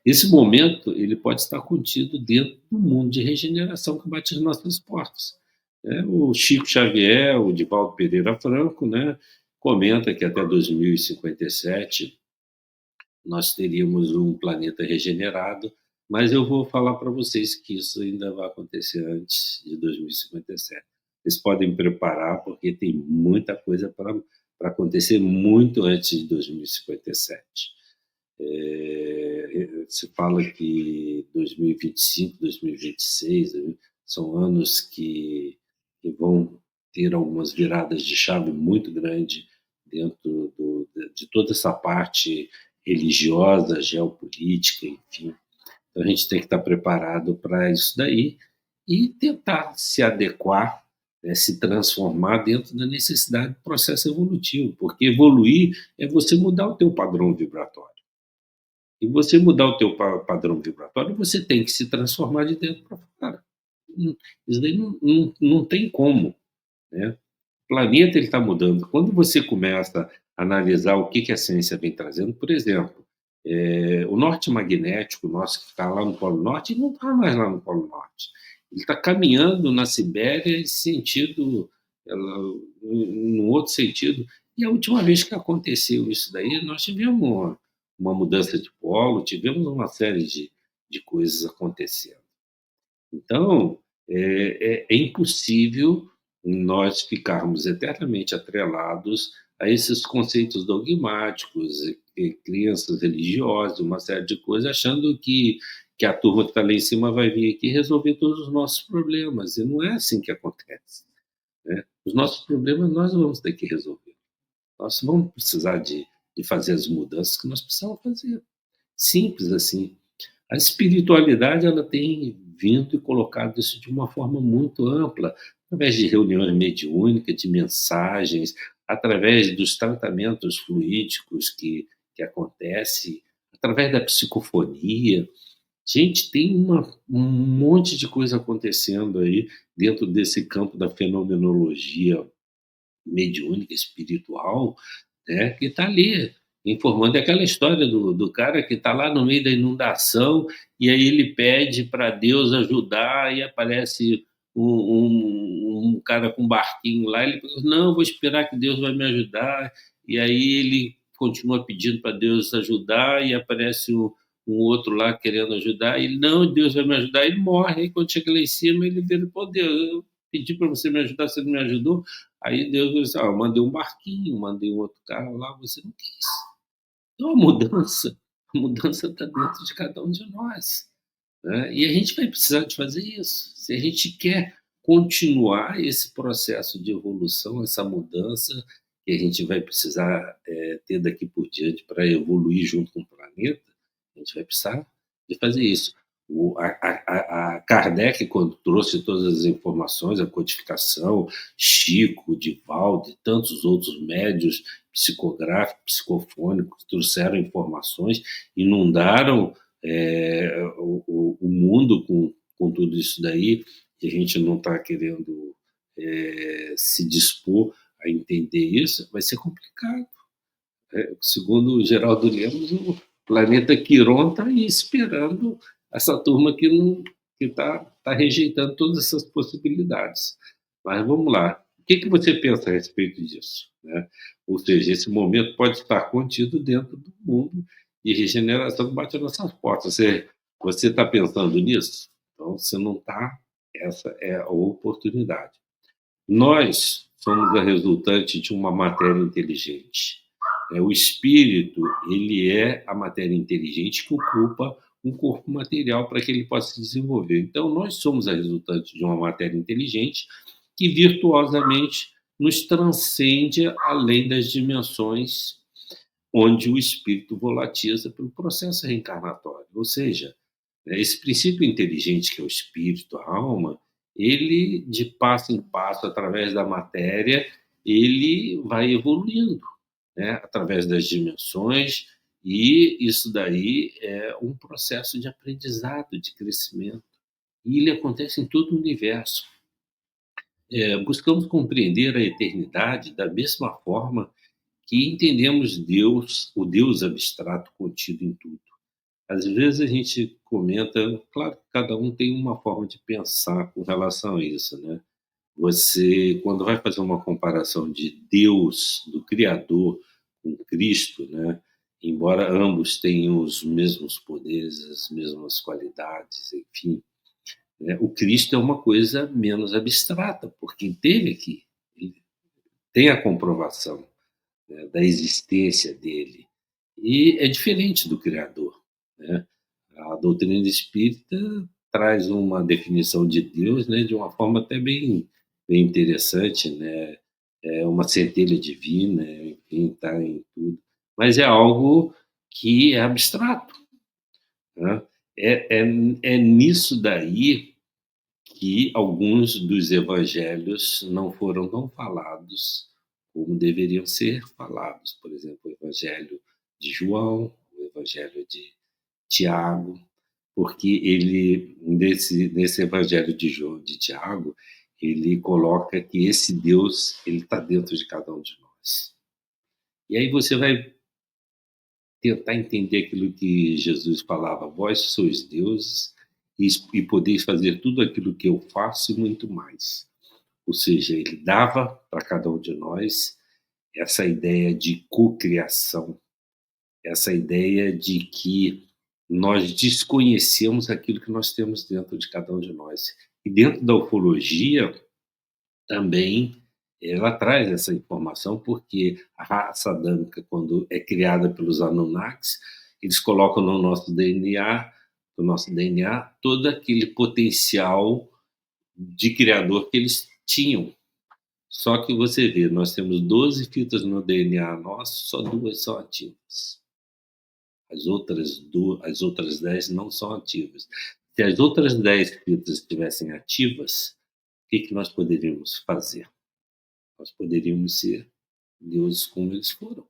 Esse momento ele pode estar contido dentro do mundo de regeneração que bate as nossas portas. Né? O Chico Xavier, o Divaldo Pereira Franco, né, comenta que até 2057 nós teríamos um planeta regenerado, mas eu vou falar para vocês que isso ainda vai acontecer antes de 2057. Vocês podem preparar, porque tem muita coisa para acontecer muito antes de 2057. Se fala que 2025, 2026 são anos que vão ter algumas viradas de chave muito grande dentro de toda essa parte religiosa, geopolítica, enfim. Então a gente tem que estar preparado para isso daí e tentar se adequar, né, se transformar dentro da necessidade do processo evolutivo, porque evoluir é você mudar o teu padrão vibratório. E você mudar o teu padrão vibratório, você tem que se transformar de dentro para fora. Isso daí não tem como, né? O planeta está mudando. Quando você começa a analisar o que a ciência vem trazendo, por exemplo, o norte magnético nosso, que está lá no Polo Norte, ele não está mais lá no Polo Norte. Ele está caminhando na Sibéria em sentido, no outro sentido. E a última vez que aconteceu isso daí, nós tivemos uma mudança de polo, tivemos uma série de coisas acontecendo. Então, é impossível nós ficarmos eternamente atrelados a esses conceitos dogmáticos, crenças religiosas, uma série de coisas, achando que a turma que está lá em cima vai vir aqui resolver todos os nossos problemas. E não é assim que acontece. Né? Os nossos problemas nós vamos ter que resolver. Nós vamos precisar de fazer as mudanças que nós precisamos fazer. Simples assim. A espiritualidade ela tem vindo e colocado isso de uma forma muito ampla, através de reuniões mediúnicas, de mensagens, através dos tratamentos fluídicos que acontece, através da psicofonia. Gente, tem um monte de coisa acontecendo aí dentro desse campo da fenomenologia mediúnica, espiritual, né, que está ali informando. É aquela história do cara que está lá no meio da inundação e aí ele pede para Deus ajudar e aparece um cara com um barquinho lá, ele fala, não, eu vou esperar que Deus vai me ajudar, e aí ele continua pedindo para Deus ajudar e aparece um outro lá querendo ajudar, e ele, não, Deus vai me ajudar, ele morre, aí quando chega lá em cima ele vira, pô Deus, eu pedi para você me ajudar, você não me ajudou, Aí Deus diz: "Ah, eu mandei um barquinho, mandei um outro carro lá, você não quis". Então a mudança está dentro de cada um de nós, né, e a gente vai precisar de fazer isso. Se a gente quer continuar esse processo de evolução, essa mudança que a gente vai precisar, ter daqui por diante para evoluir junto com o planeta, a gente vai precisar de fazer isso. O a Kardec, quando trouxe todas as informações, a codificação, Chico, Divaldo e tantos outros médios psicográficos, psicofônicos, trouxeram informações, inundaram o mundo com tudo isso daí, e a gente não está querendo se dispor a entender isso, vai ser complicado. Segundo o Geraldo Lemos, o planeta Quiron está aí esperando essa turma que está rejeitando todas essas possibilidades. Mas vamos lá. O que você pensa a respeito disso? Né? Ou seja, esse momento pode estar contido dentro do mundo de regeneração que bate às nossas portas. Você está pensando nisso? Então, se não está, essa é a oportunidade. Nós somos a resultante de uma matéria inteligente. O espírito, ele é a matéria inteligente que ocupa um corpo material para que ele possa se desenvolver. Então, nós somos a resultante de uma matéria inteligente que virtuosamente nos transcende além das dimensões onde o espírito volatiza pelo processo reencarnatório. Ou seja, esse princípio inteligente que é o espírito, a alma, ele, de passo em passo, através da matéria, ele vai evoluindo, né, através das dimensões, e isso daí é um processo de aprendizado, de crescimento. E ele acontece em todo o universo. Buscamos compreender a eternidade da mesma forma que entendemos Deus, o Deus abstrato contido em tudo. Às vezes a gente comenta, claro que cada um tem uma forma de pensar com relação a isso, né. Você, quando vai fazer uma comparação de Deus, do Criador, com Cristo, né, embora ambos tenham os mesmos poderes, as mesmas qualidades, enfim, né, o Cristo é uma coisa menos abstrata, porque ele teve aqui, ele tem a comprovação, né, da existência dele, e é diferente do Criador, né. A doutrina espírita traz uma definição de Deus, né, de uma forma até bem interessante, né, é uma centelha divina, enfim, está em tudo, mas é algo que é abstrato, né. É nisso daí que alguns dos evangelhos não foram tão falados como deveriam ser falados. Por exemplo, o evangelho de João, o evangelho de Tiago, porque ele, nesse evangelho de João, de Tiago, ele coloca que esse Deus, ele está dentro de cada um de nós. E aí você vai tentar entender aquilo que Jesus falava: vós sois deuses e podeis fazer tudo aquilo que eu faço e muito mais. Ou seja, ele dava para cada um de nós essa ideia de cocriação, essa ideia de que nós desconhecemos aquilo que nós temos dentro de cada um de nós. E dentro da ufologia, também, ela traz essa informação, porque a raça adâmica, quando é criada pelos Anunnakis, eles colocam no nosso DNA, todo aquele potencial de criador que eles tinham. Só que você vê, nós temos 12 fitas no DNA nosso, só 2 são ativas. As outras 10 não são ativas. Se as outras 10 fitas estivessem ativas, o que nós poderíamos fazer? Nós poderíamos ser deuses como eles foram.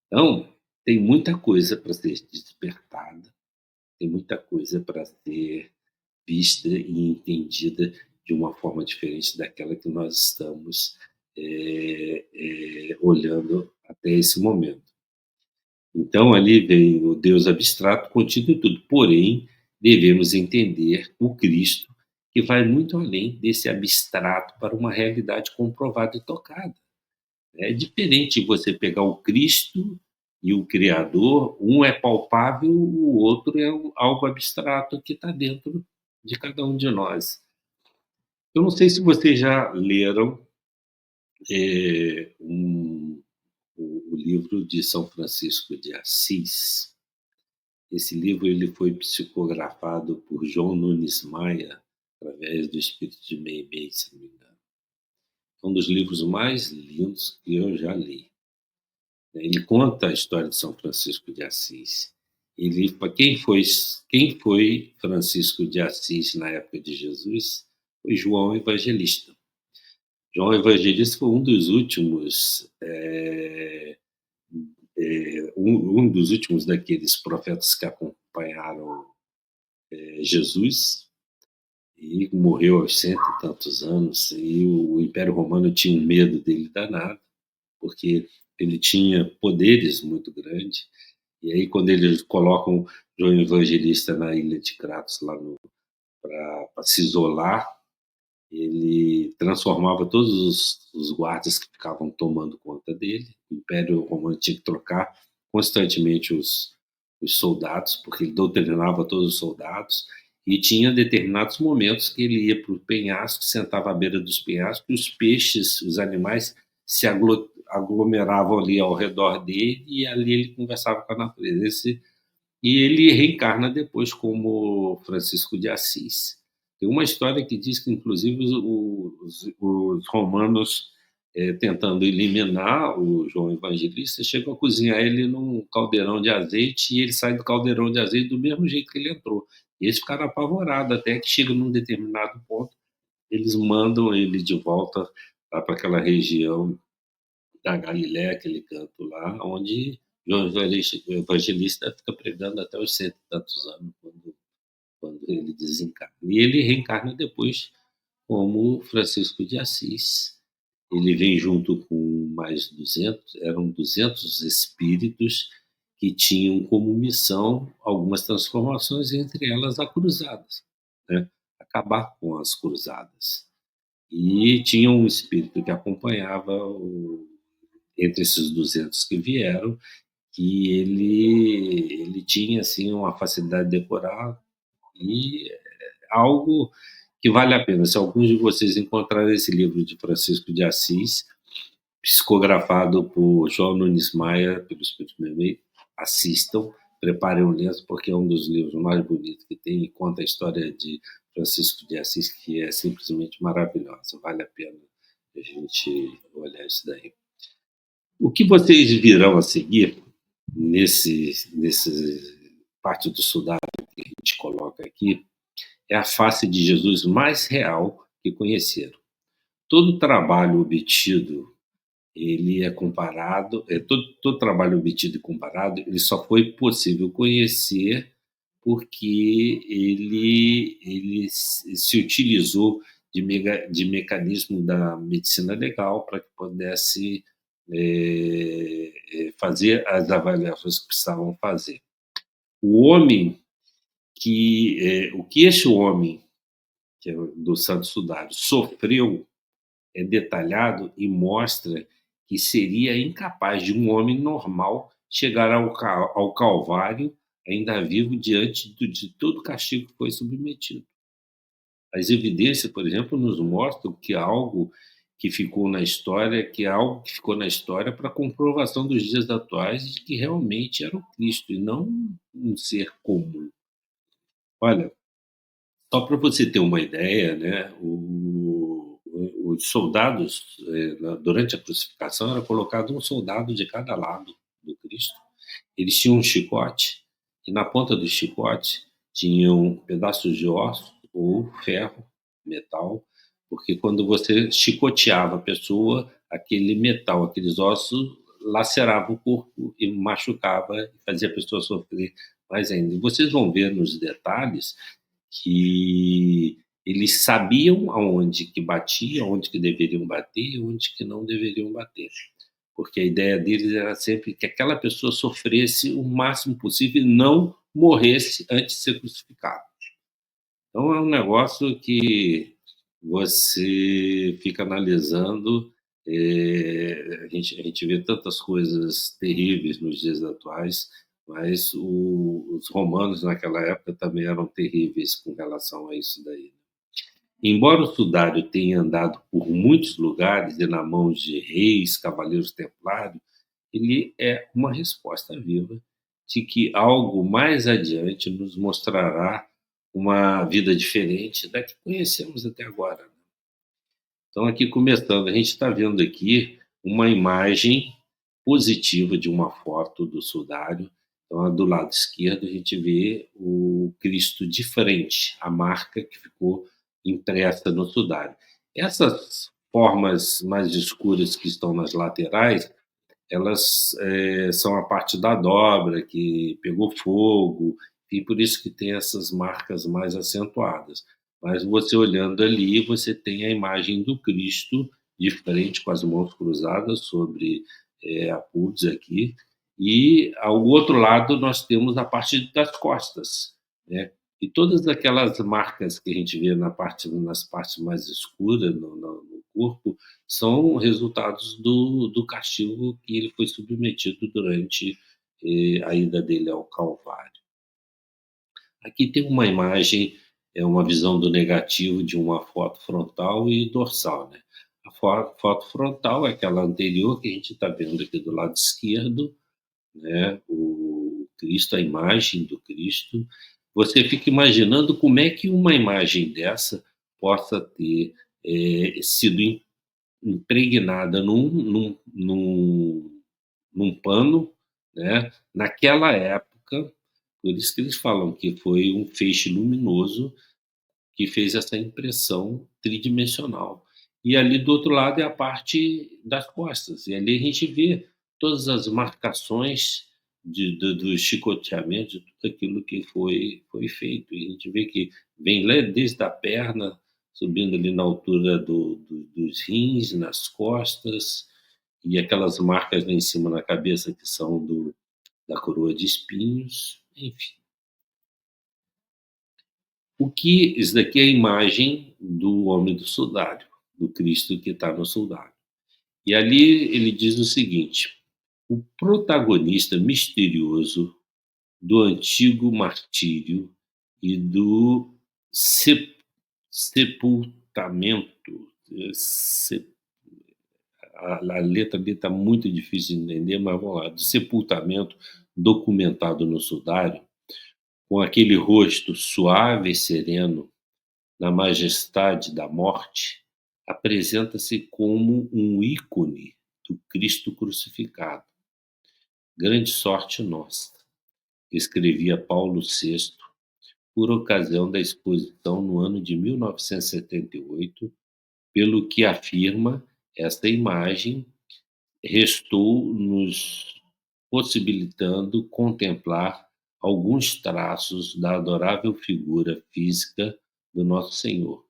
Então, tem muita coisa para ser despertada, tem muita coisa para ser vista e entendida de uma forma diferente daquela que nós estamos olhando até esse momento. Então, ali vem o Deus abstrato contido em tudo, porém, devemos entender o Cristo, que vai muito além desse abstrato para uma realidade comprovada e tocada. É diferente você pegar o Cristo e o Criador, um é palpável, o outro é algo abstrato que está dentro de cada um de nós. Eu não sei se vocês já leram O livro de São Francisco de Assis. Esse livro ele foi psicografado por João Nunes Maia, através do Espírito de Meimei, se não me engano. É um dos livros mais lindos que eu já li. Ele conta a história de São Francisco de Assis. Ele, quem foi Francisco de Assis na época de Jesus? Foi João Evangelista. João Evangelista foi um dos últimos, um dos últimos daqueles profetas que acompanharam Jesus, e morreu aos cento e tantos anos, e o Império Romano tinha um medo dele danado, porque ele tinha poderes muito grandes, e aí quando eles colocam João Evangelista na ilha de Cratos, lá para se isolar, ele transformava todos os guardas que ficavam tomando conta dele. O Império Romano tinha que trocar constantemente os soldados, porque ele doutrinava todos os soldados, e tinha determinados momentos que ele ia para o penhasco, sentava à beira dos penhascos, e os peixes, os animais, se aglomeravam ali ao redor dele, e ali ele conversava com a natureza. E ele reencarna depois como Francisco de Assis. Tem uma história que diz que, inclusive, os romanos, tentando eliminar o João Evangelista, chegam a cozinhar ele num caldeirão de azeite, e ele sai do caldeirão de azeite do mesmo jeito que ele entrou. E eles ficaram apavorados, até que chega num determinado ponto, eles mandam ele de volta lá para aquela região da Galiléia, aquele canto lá, onde João Evangelista fica pregando até os cento e tantos anos, quando ele desencarna. E ele reencarna depois como Francisco de Assis. Ele vem junto com mais 200, eram 200 espíritos que tinham como missão algumas transformações, entre elas a cruzadas, né? Acabar com as cruzadas. E tinha um espírito que acompanhava entre esses 200 que vieram, que ele tinha assim uma facilidade de decorar, e algo que vale a pena. Se alguns de vocês encontrarem esse livro de Francisco de Assis, psicografado por João Nunes Maia, pelo Espírito Meme, assistam, preparem um lenço, porque é um dos livros mais bonitos que tem, e conta a história de Francisco de Assis, que é simplesmente maravilhosa. Vale a pena a gente olhar isso daí. O que vocês virão a seguir nesse parte do Sudário que a gente coloca aqui é a face de Jesus mais real que conheceram. Todo trabalho obtido, ele é comparado, todo trabalho obtido e comparado, ele só foi possível conhecer porque ele se utilizou de mecanismo da medicina legal para que pudesse fazer as avaliações que precisavam fazer. O homem o que esse homem, que é do Santo Sudário, sofreu é detalhado e mostra que seria incapaz de um homem normal chegar ao Calvário ainda vivo diante de todo o castigo que foi submetido. As evidências, por exemplo, nos mostram que algo que ficou na história, que é algo que ficou na história para comprovação dos dias atuais de que realmente era o Cristo e não um ser comum. Olha, só para você ter uma ideia, né, os soldados, durante a crucificação, era colocado um soldado de cada lado do Cristo. Eles tinham um chicote, e na ponta do chicote tinham pedaços de osso ou ferro, metal, porque quando você chicoteava a pessoa, aquele metal, aqueles ossos, lacerava o corpo e machucava e fazia a pessoa sofrer mais ainda. E vocês vão ver nos detalhes que eles sabiam aonde que batia, aonde que deveriam bater e onde que não deveriam bater. Porque a ideia deles era sempre que aquela pessoa sofresse o máximo possível e não morresse antes de ser crucificado. Então é um negócio que você fica analisando, a gente vê tantas coisas terríveis nos dias atuais, mas os romanos naquela época também eram terríveis com relação a isso daí. Embora o sudário tenha andado por muitos lugares e na mão de reis, cavaleiros templários, ele é uma resposta viva de que algo mais adiante nos mostrará uma vida diferente da que conhecemos até agora. Então, aqui começando, a gente está vendo aqui uma imagem positiva de uma foto do sudário. Então, do lado esquerdo, a gente vê o Cristo de frente, a marca que ficou impressa no sudário. Essas formas mais escuras que estão nas laterais, elas são a parte da dobra que pegou fogo, e por isso que tem essas marcas mais acentuadas. Mas você olhando ali, você tem a imagem do Cristo de frente, com as mãos cruzadas sobre a puldes aqui, e ao outro lado nós temos a parte das costas, né? E todas aquelas marcas que a gente vê nas partes mais escuras no corpo, são resultados do castigo que ele foi submetido durante a ida dele ao Calvário. Aqui tem uma imagem, é uma visão do negativo de uma foto frontal e dorsal, né? A foto frontal é aquela anterior que a gente está vendo aqui do lado esquerdo, né? O Cristo, a imagem do Cristo. Você fica imaginando como é que uma imagem dessa possa ter sido impregnada num pano, né, naquela época, por isso que eles falam que foi um feixe luminoso que fez essa impressão tridimensional. E ali do outro lado é a parte das costas, e ali a gente vê todas as marcações do chicoteamento, de tudo aquilo que foi feito. E a gente vê que vem lá desde a perna, subindo ali na altura dos rins, nas costas, e aquelas marcas lá em cima na cabeça que são da coroa de espinhos, enfim. Isso daqui é a imagem do homem do sudário, do Cristo que está no sudário. E ali ele diz o seguinte: o protagonista misterioso do antigo martírio e do se- sepultamento. se- a letra ali está muito difícil de entender, mas vamos lá. Do sepultamento documentado no sudário, com aquele rosto suave e sereno, na majestade da morte, apresenta-se como um ícone do Cristo crucificado. Grande sorte nossa, escrevia Paulo VI por ocasião da exposição no ano de 1978, pelo que afirma esta imagem restou nos possibilitando contemplar alguns traços da adorável figura física do nosso Senhor.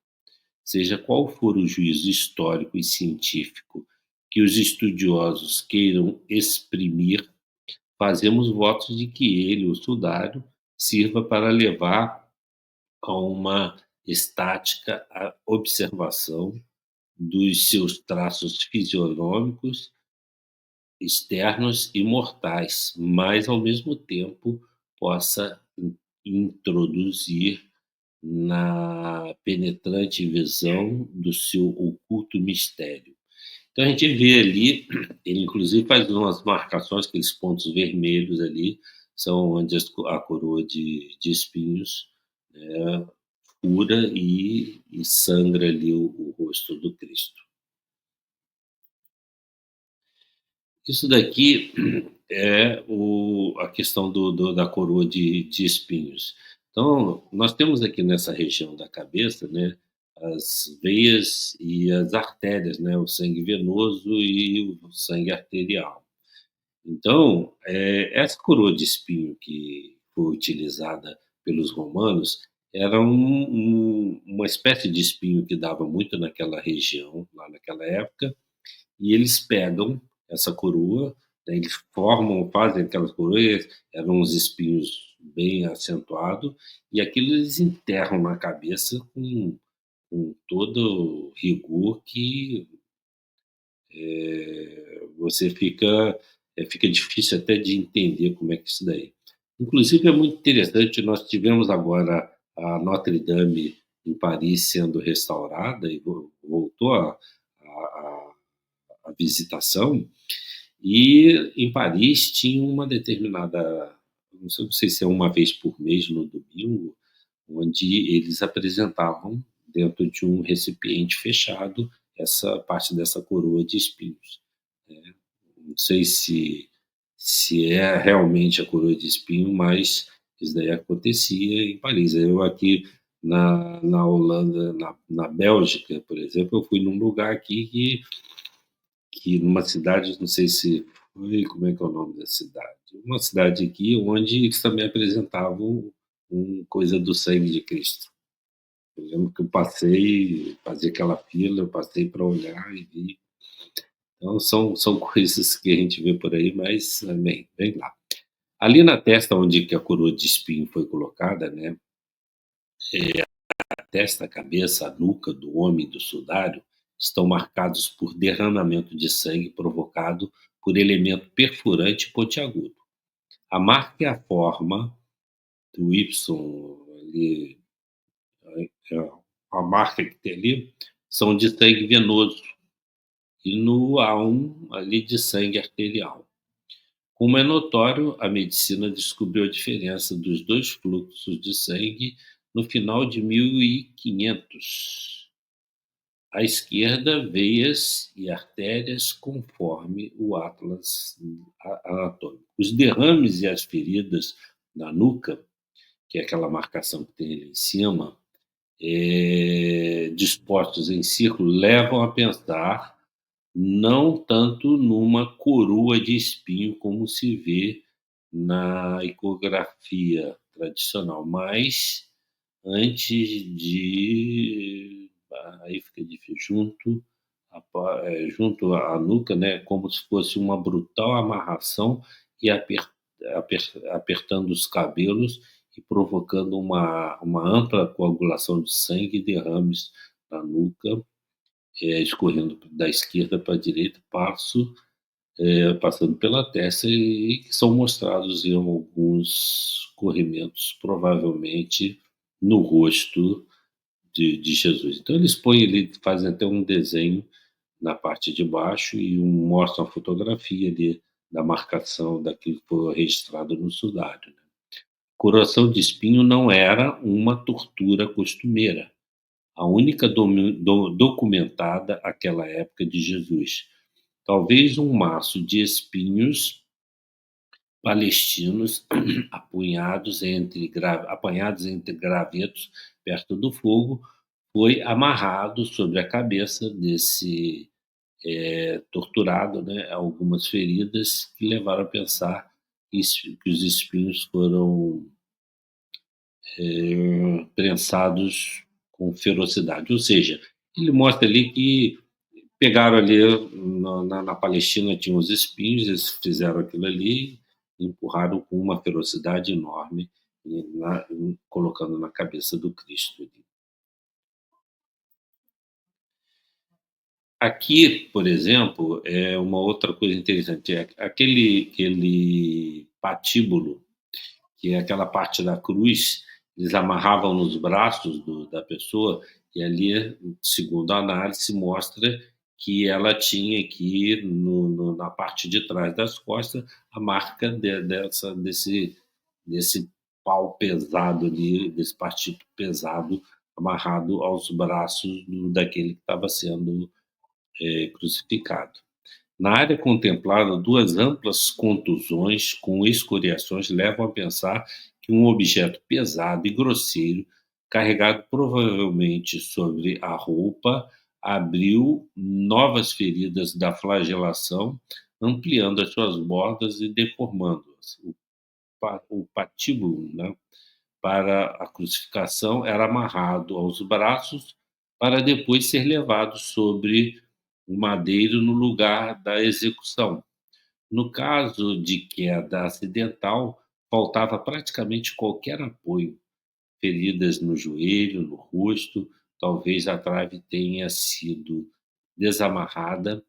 Seja qual for o juízo histórico e científico que os estudiosos queiram exprimir, fazemos votos de que ele, o sudário, sirva para levar a uma estática observação dos seus traços fisionômicos externos e mortais, mas ao mesmo tempo possa introduzir na penetrante visão do seu oculto mistério. Então a gente vê ali, ele inclusive faz umas marcações, aqueles pontos vermelhos ali, são onde a coroa de espinhos fura e sangra ali o rosto do Cristo. Isso daqui é a questão da coroa de espinhos. Então, nós temos aqui nessa região da cabeça, né, as veias e as artérias, né, o sangue venoso e o sangue arterial. Então, essa coroa de espinho que foi utilizada pelos romanos era uma espécie de espinho que dava muito naquela região, lá naquela época, e eles pegam essa coroa, né, eles fazem aquelas coroas, eram uns espinhos bem acentuados, e aquilo eles enterram na cabeça com todo o rigor que você fica difícil até de entender como é que é isso daí. Inclusive é muito interessante, nós tivemos agora a Notre Dame em Paris sendo restaurada e voltou a visitação, e em Paris tinha uma determinada, não sei se é uma vez por mês no domingo, onde eles apresentavam dentro de um recipiente fechado essa parte dessa coroa de espinhos. Não sei se é realmente a coroa de espinho, mas isso daí acontecia em Paris. Eu aqui na Holanda, na Bélgica, por exemplo, eu fui num lugar aqui que numa cidade, não sei se foi, como é que é o nome da cidade? Uma cidade aqui onde eles também apresentavam coisa do sangue de Cristo. Eu lembro que eu passei, fazia aquela fila, eu passei para olhar e vi. Então são coisas que a gente vê por aí, mas bem lá. Ali na testa onde que a coroa de espinho foi colocada, né, a testa, a cabeça, a nuca do homem e do sudário estão marcados por derramamento de sangue provocado por elemento perfurante pontiagudo. A marca e a forma do Y ali, é, a marca que tem ali, são de sangue venoso e no A1 ali de sangue arterial. Como é notório, a medicina descobriu a diferença dos dois fluxos de sangue no final de 1500. À esquerda, veias e artérias conforme o atlas anatômico. Os derrames e as feridas na nuca, que é aquela marcação que tem ali em cima, dispostos em círculo, levam a pensar não tanto numa coroa de espinho como se vê na icografia tradicional, mas antes de, aí fica difícil, junto à nuca, né, como se fosse uma brutal amarração e apertando os cabelos e provocando uma ampla coagulação de sangue e derrames na nuca, escorrendo da esquerda para a direita, passando pela testa e que são mostrados em alguns corrimentos, provavelmente no rosto de Jesus. Então eles põem ali, fazem até um desenho na parte de baixo e mostram a fotografia ali da marcação daquilo que foi registrado no sudário, né. Coroação de espinho não era uma tortura costumeira, a única documentada àquela época de Jesus. Talvez um maço de espinhos palestinos apanhados entre gravetos perto do fogo foi amarrado sobre a cabeça desse torturado, né, algumas feridas que levaram a pensar que os espinhos foram prensados com ferocidade. Ou seja, ele mostra ali que pegaram ali na Palestina, tinha os espinhos, eles fizeram aquilo ali, empurraram com uma ferocidade enorme, colocando na cabeça do Cristo ali. Aqui, por exemplo, é uma outra coisa interessante, é aquele patíbulo, que é aquela parte da cruz, eles amarravam nos braços da pessoa, e ali, segundo a análise, mostra que ela tinha aqui na parte de trás das costas a marca desse pau pesado ali, desse partido pesado amarrado aos braços daquele que estava sendo crucificado. Na área contemplada, duas amplas contusões com escoriações levam a pensar que um objeto pesado e grosseiro, carregado provavelmente sobre a roupa, abriu novas feridas da flagelação, ampliando as suas bordas e deformando-as. O patíbulo, né, para a crucificação era amarrado aos braços para depois ser levado sobre o madeiro no lugar da execução. No caso de queda acidental, faltava praticamente qualquer apoio. Feridas no joelho, no rosto, talvez a trave tenha sido desamarrada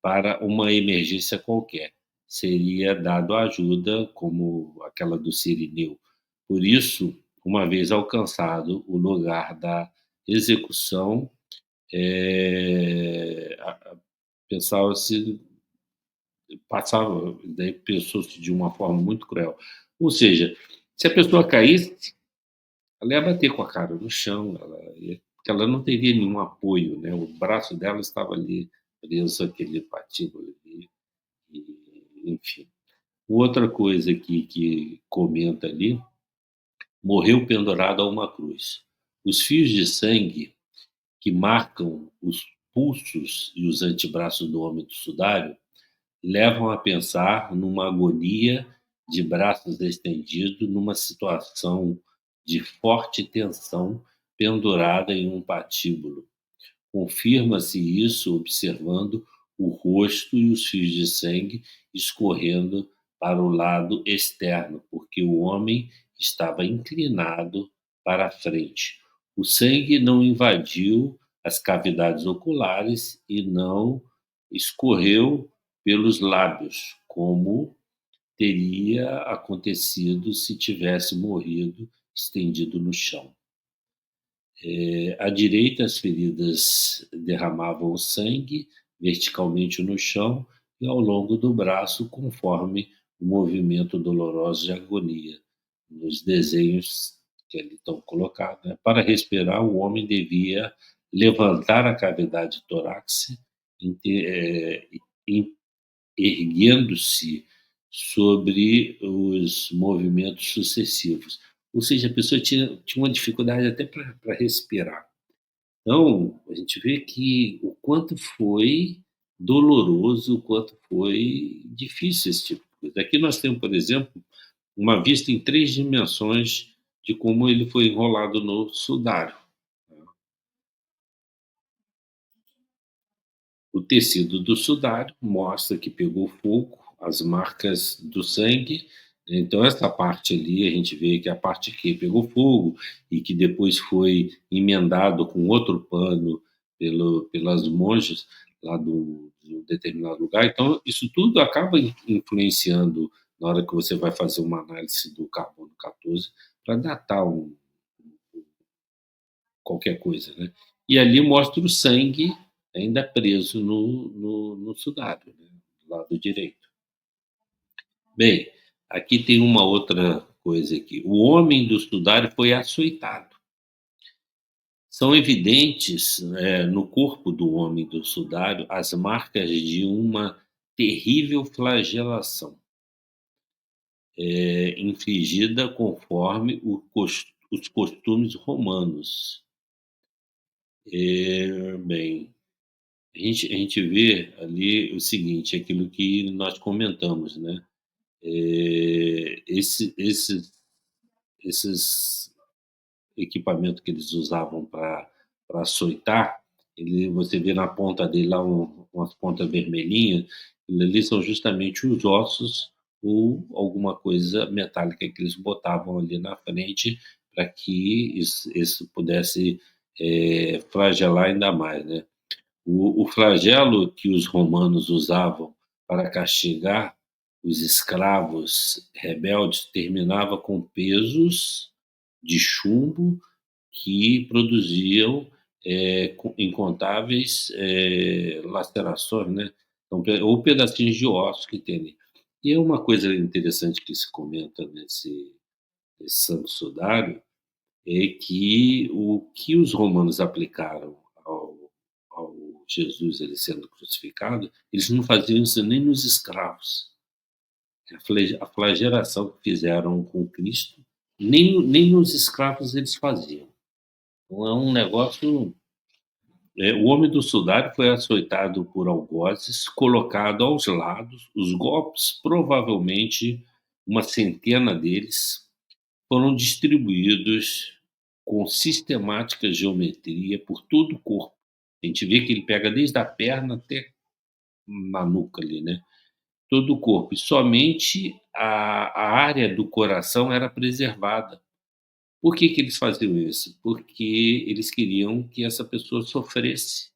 para uma emergência qualquer. Seria dado ajuda, como aquela do Cirineu. Por isso, uma vez alcançado o lugar da execução, pensava-se passava daí pensou-se de uma forma muito cruel. Ou seja, se a pessoa caísse, ela ia bater com a cara no chão, porque ela não teria nenhum apoio, né, o braço dela estava ali preso àquele patíbulo ali, e enfim. Outra coisa que comenta ali, morreu pendurado a uma cruz. Os fios de sangue que marcam os pulsos e os antebraços do homem do sudário levam a pensar numa agonia de braços estendidos, numa situação de forte tensão, pendurada em um patíbulo. Confirma-se isso observando o rosto e os fios de sangue escorrendo para o lado externo, porque o homem estava inclinado para a frente. O sangue não invadiu as cavidades oculares e não escorreu pelos lábios, como teria acontecido se tivesse morrido estendido no chão. À direita, as feridas derramavam sangue verticalmente no chão e ao longo do braço, conforme o movimento doloroso de agonia. Nos desenhos que ali estão colocados, né? Para respirar, o homem devia levantar a cavidade torácica, erguendo-se sobre os movimentos sucessivos. Ou seja, a pessoa tinha uma dificuldade até para respirar. Então, a gente vê que o quanto foi doloroso, o quanto foi difícil esse tipo de coisa. Aqui nós temos, por exemplo, uma vista em 3 dimensões de como ele foi enrolado no sudário. O tecido do sudário mostra que pegou fogo, as marcas do sangue. Então, essa parte ali, a gente vê que a parte que pegou fogo e que depois foi emendado com outro pano pelas monjas lá de um determinado lugar. Então, isso tudo acaba influenciando na hora que você vai fazer uma análise do carbono 14 para datar qualquer coisa, né? E ali mostra o sangue ainda preso no sudário, né? Do lado direito. Bem, aqui tem uma outra coisa aqui. O homem do sudário foi açoitado. São evidentes, no corpo do homem do sudário as marcas de uma terrível flagelação, infligida conforme os costumes romanos. Bem, a gente vê ali o seguinte, aquilo que nós comentamos, né? Esses equipamentos que eles usavam para açoitar, você vê na ponta dele lá umas pontas vermelhinhas, aquilo ali são justamente os ossos ou alguma coisa metálica que eles botavam ali na frente para que isso pudesse flagelar ainda mais, né? O flagelo que os romanos usavam para castigar os escravos rebeldes terminava com pesos de chumbo que produziam incontáveis lacerações, né? Então, ou pedacinhos de ossos que tem ali. E é uma coisa interessante que se comenta nesse santo sudário é que o que os romanos aplicaram ao Jesus ele sendo crucificado, eles não faziam isso nem nos escravos. A flagelação que fizeram com Cristo, nem nos escravos eles faziam. Então é um negócio. O homem do sudário foi açoitado por algozes, colocado aos lados. Os golpes, provavelmente uma centena deles, foram distribuídos com sistemática geometria por todo o corpo. A gente vê que ele pega desde a perna até na nuca ali, né? Todo o corpo. E somente a área do coração era preservada. Por que, que eles faziam isso? Porque eles queriam que essa pessoa sofresse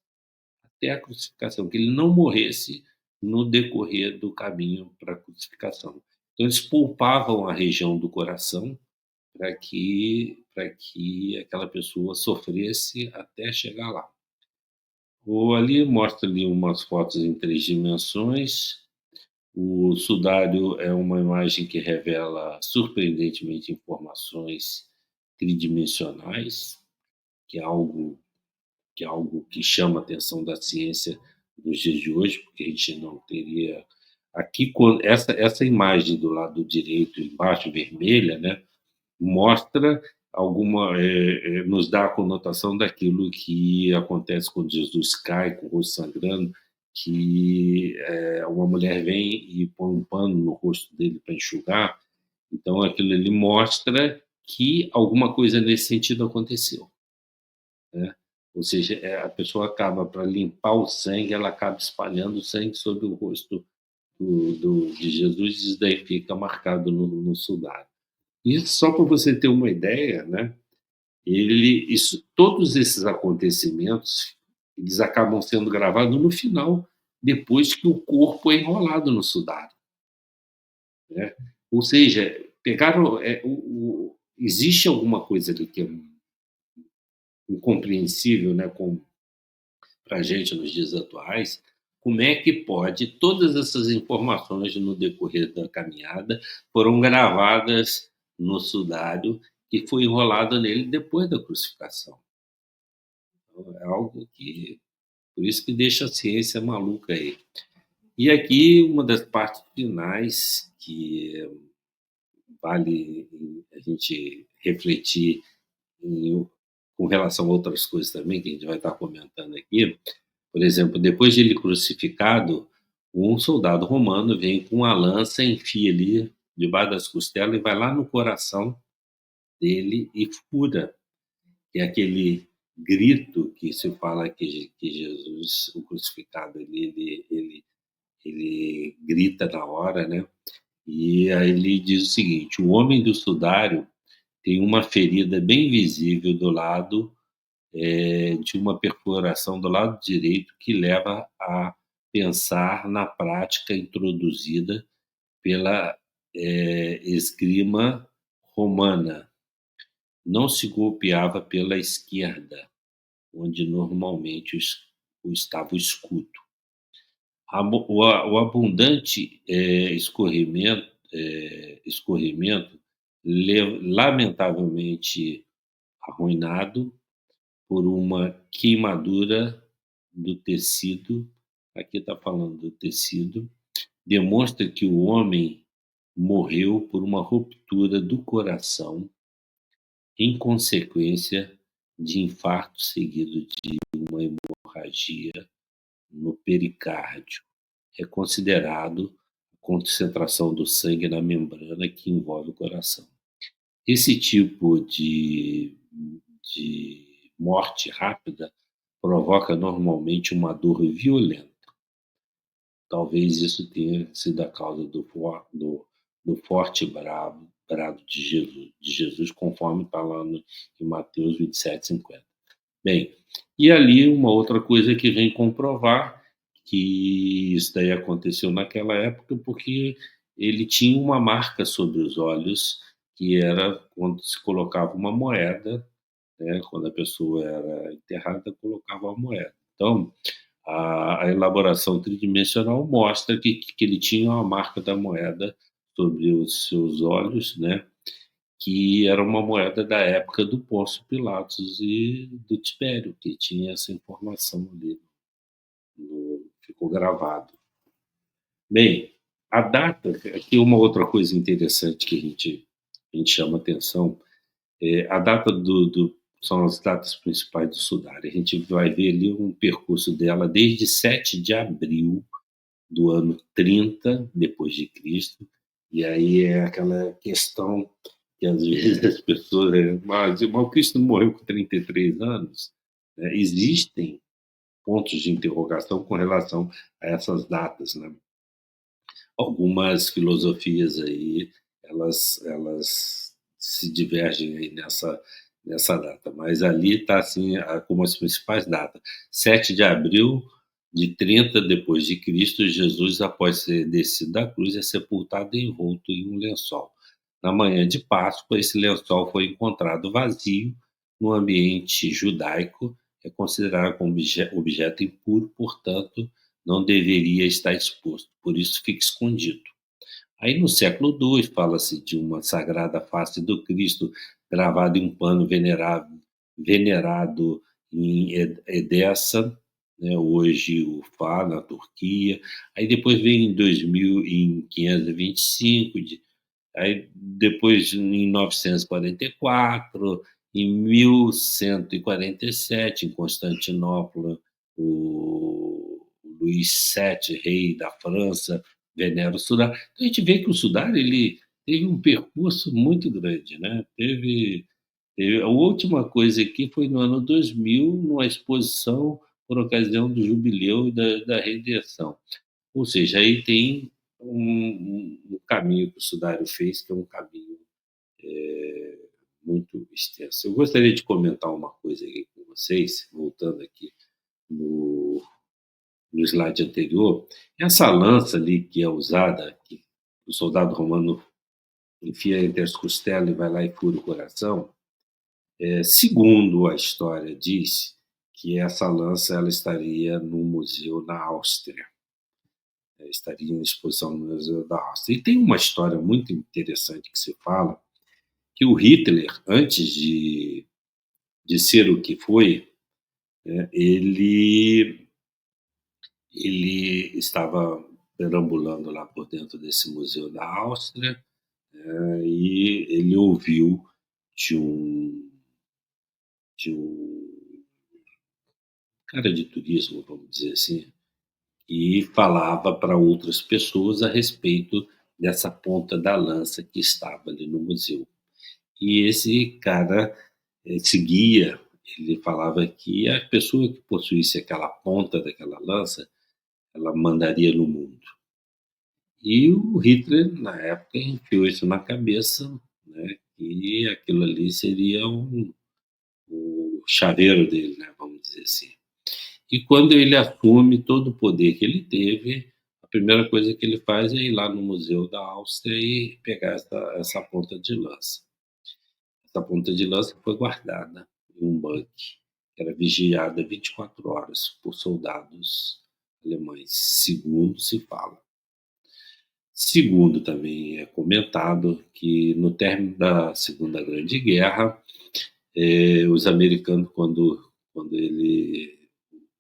até a crucificação, que ele não morresse no decorrer do caminho para a crucificação. Então, eles poupavam a região do coração para que aquela pessoa sofresse até chegar lá. Ou ali mostra ali umas fotos em 3 dimensões. O sudário é uma imagem que revela surpreendentemente informações tridimensionais, que é algo que chama a atenção da ciência nos dias de hoje, porque a gente não teria aqui quan essa imagem do lado direito embaixo vermelha, né, mostra nos dá a conotação daquilo que acontece quando Jesus cai com o rosto sangrando, que, uma mulher vem e põe um pano no rosto dele para enxugar, então aquilo ali mostra que alguma coisa nesse sentido aconteceu, né. Ou seja, a pessoa acaba para limpar o sangue, ela acaba espalhando o sangue sobre o rosto de Jesus, e isso daí fica marcado no sudário. Isso só para você ter uma ideia, né, todos esses acontecimentos, eles acabam sendo gravados no final, depois que o corpo é enrolado no sudário, né. Ou seja, pegaram, existe alguma coisa ali que é incompreensível, né, para a gente nos dias atuais, como é que pode todas essas informações no decorrer da caminhada foram gravadas no sudário que foi enrolado nele depois da crucificação. Então, é algo que por isso que deixa a ciência maluca aí. E aqui uma das partes finais que vale a gente refletir em com relação a outras coisas também, que a gente vai estar comentando aqui. Por exemplo, depois de ele crucificado, um soldado romano vem com uma lança, enfia ali debaixo das costelas e vai lá no coração dele e fura, que é aquele grito que se fala que Jesus, o crucificado, ele grita na hora, né? E aí ele diz o seguinte: o homem do sudário tem uma ferida bem visível do lado, de uma perfuração do lado direito que leva a pensar na prática introduzida pela, esgrima romana. Não se golpeava pela esquerda, onde normalmente estava o escudo. O abundante, escorrimento, lamentavelmente arruinado por uma queimadura do tecido, aqui está falando do tecido, demonstra que o homem morreu por uma ruptura do coração em consequência de infarto seguido de uma hemorragia no pericárdio. É considerado a concentração do sangue na membrana que envolve o coração. Esse tipo de morte rápida provoca normalmente uma dor violenta. Talvez isso tenha sido a causa do forte brado de Jesus, conforme está lá em Mateus 27:50. Bem, e ali uma outra coisa que vem comprovar que isso daí aconteceu naquela época, porque ele tinha uma marca sobre os olhos, que era quando se colocava uma moeda, né, quando a pessoa era enterrada, colocava uma moeda. Então, a elaboração tridimensional mostra que ele tinha uma marca da moeda sobre os seus olhos, né, que era uma moeda da época do Pôncio Pilatos e do Tibério, que tinha essa informação ali, ficou gravado. Bem, a data, aqui uma outra coisa interessante que a gente chama atenção, a data são as datas principais do sudário. A gente vai ver ali um percurso dela desde 7 de abril do ano 30 depois de Cristo, e aí é aquela questão que às vezes as pessoas, mas o Cristo não morreu com 33 anos, né? Existem pontos de interrogação com relação a essas datas, né? Algumas filosofias aí, elas se divergem aí nessa data, mas ali está assim, como as principais datas. 7 de abril de 30 depois de Cristo, Jesus, após ser descido da cruz, é sepultado envolto em um lençol. Na manhã de Páscoa, esse lençol foi encontrado vazio no ambiente judaico, é considerado como objeto impuro, portanto, não deveria estar exposto, por isso fica escondido. Aí no século II fala-se de uma sagrada face do Cristo gravada em um pano venerado em Edessa, né, hoje Ufá, na Turquia. Aí depois vem em 2000, em 525, aí depois em 944, em 1147, em Constantinopla, o Luís VII, rei da França, venera o Sudário. Então a gente vê que o Sudário ele teve um percurso muito grande, né? A última coisa aqui foi no ano 2000, numa exposição por ocasião do jubileu da redenção. Ou seja, aí tem um caminho que o Sudário fez, que é um caminho muito extenso. Eu gostaria de comentar uma coisa aqui com vocês, voltando aqui no, no slide anterior. Essa lança ali que é usada, que o soldado romano enfia entre as costelas e vai lá e fura o coração, segundo a história diz que essa lança ela estaria no museu na Áustria, estaria em exposição no Museu da Áustria. E tem uma história muito interessante que se fala que o Hitler, antes de ser o que foi, né, ele estava perambulando lá por dentro desse museu da Áustria, e ele ouviu de um cara de turismo, vamos dizer assim, e falava para outras pessoas a respeito dessa ponta da lança que estava ali no museu. E esse cara, esse guia, ele falava que a pessoa que possuísse aquela ponta daquela lança, ela mandaria no mundo. E o Hitler, na época, enfiou isso na cabeça, né, que aquilo ali seria o chaveiro dele, né, vamos dizer assim. E quando ele assume todo o poder que ele teve, a primeira coisa que ele faz é ir lá no Museu da Áustria e pegar essa ponta de lança. Essa ponta de lança foi guardada em um bunker, que era vigiada 24 horas por soldados alemães, segundo se fala. Segundo também é comentado que no término da Segunda Grande Guerra, os americanos, quando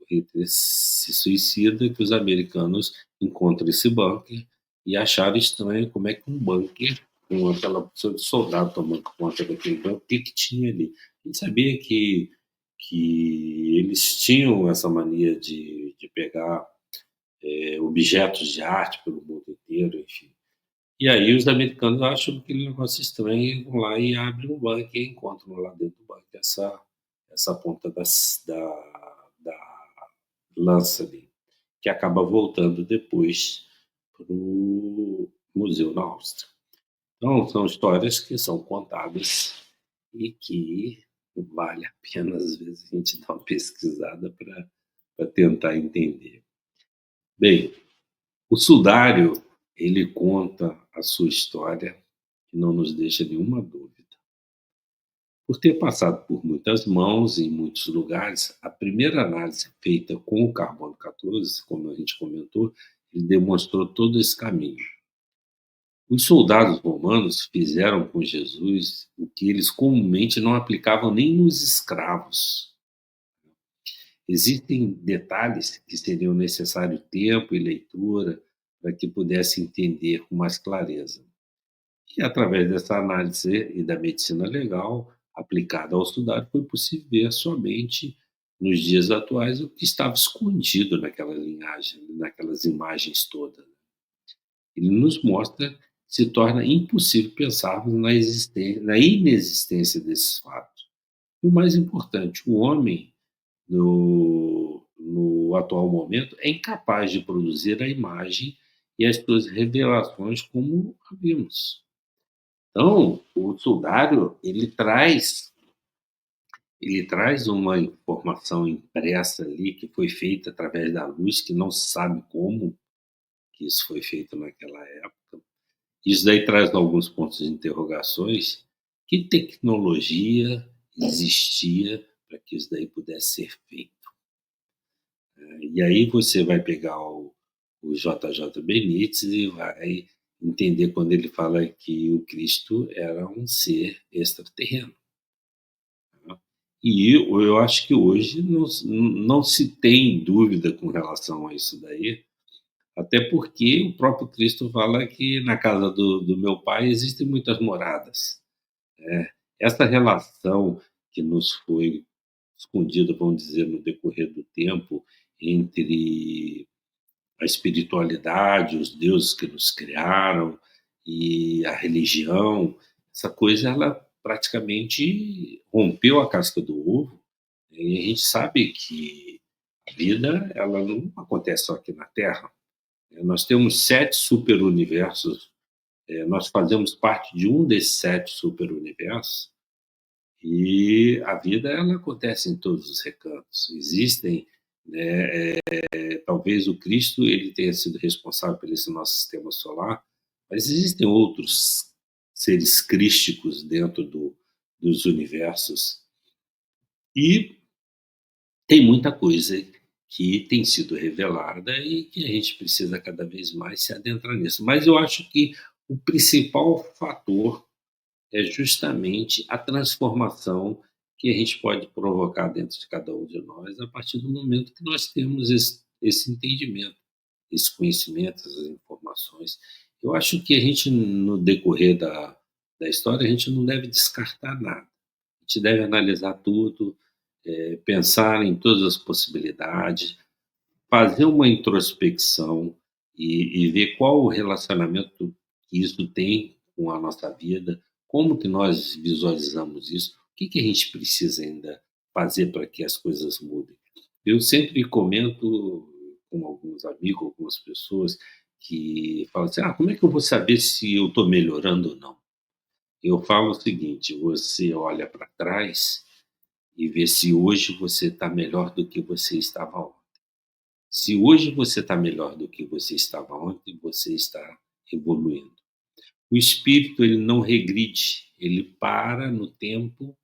Hitler se suicida, que os americanos encontram esse bunker e acharam estranho como é que um bunker, com aquela pessoa de soldado tomando conta daquele bunker, o que, que tinha ali. A gente sabia que eles tinham essa mania de pegar objetos de arte pelo mundo inteiro, enfim. E aí os americanos acham aquele negócio estranho e vão lá e abrem um bunker e encontram lá dentro do bunker essa ponta da lança ali, que acaba voltando depois para o museu na Áustria. Então, são histórias que são contadas e que vale a pena, às vezes, a gente dar uma pesquisada para tentar entender. Bem, o sudário, ele conta a sua história, que não nos deixa nenhuma dúvida. Por ter passado por muitas mãos em muitos lugares, a primeira análise feita com o carbono 14, como a gente comentou, ele demonstrou todo esse caminho. Os soldados romanos fizeram com Jesus o que eles comumente não aplicavam nem nos escravos. Existem detalhes que seriam necessário tempo e leitura para que pudesse entender com mais clareza. E através dessa análise e da medicina legal aplicada ao estudar, foi possível ver somente nos dias atuais o que estava escondido naquela linhagem, naquelas imagens todas. Ele nos mostra que se torna impossível pensarmos na inexistência desses fatos. E o mais importante, o homem, no atual momento, é incapaz de produzir a imagem e as suas revelações como a vimos. Então, o sudário, ele traz uma informação impressa ali que foi feita através da luz, que não se sabe como que isso foi feito naquela época. Isso daí traz alguns pontos de interrogações. Que tecnologia existia para que isso daí pudesse ser feito? E aí você vai pegar o JJ Benítez e vai entender quando ele fala que o Cristo era um ser extraterreno, né. E eu acho que hoje não se tem dúvida com relação a isso daí, até porque o próprio Cristo fala que na casa do meu pai existem muitas moradas, né. Essa relação que nos foi escondida, vamos dizer, no decorrer do tempo, entre a espiritualidade, os deuses que nos criaram e a religião, essa coisa ela praticamente rompeu a casca do ovo, e a gente sabe que a vida ela não acontece só aqui na Terra, né. Nós temos 7 superuniversos, nós fazemos parte de um desses 7 superuniversos, e a vida ela acontece em todos os recantos. Existem, né, talvez o Cristo ele tenha sido responsável por esse nosso sistema solar, mas existem outros seres crísticos dentro dos universos e tem muita coisa que tem sido revelada e que a gente precisa cada vez mais se adentrar nisso. Mas eu acho que o principal fator é justamente a transformação que a gente pode provocar dentro de cada um de nós a partir do momento que nós temos esse entendimento, esse conhecimento, essas informações. Eu acho que a gente, no decorrer da história, a gente não deve descartar nada. A gente deve analisar tudo, pensar em todas as possibilidades, fazer uma introspecção e ver qual o relacionamento que isso tem com a nossa vida, como que nós visualizamos isso, o que que a gente precisa ainda fazer para que as coisas mudem. Eu sempre comento com alguns amigos, algumas pessoas que falam assim: "Ah, como é que eu vou saber se eu estou melhorando ou não?". Eu falo o seguinte: você olha para trás e vê se hoje você está melhor do que você estava ontem. Se hoje você está melhor do que você estava ontem, você está evoluindo. O espírito ele não regride, ele para no tempo,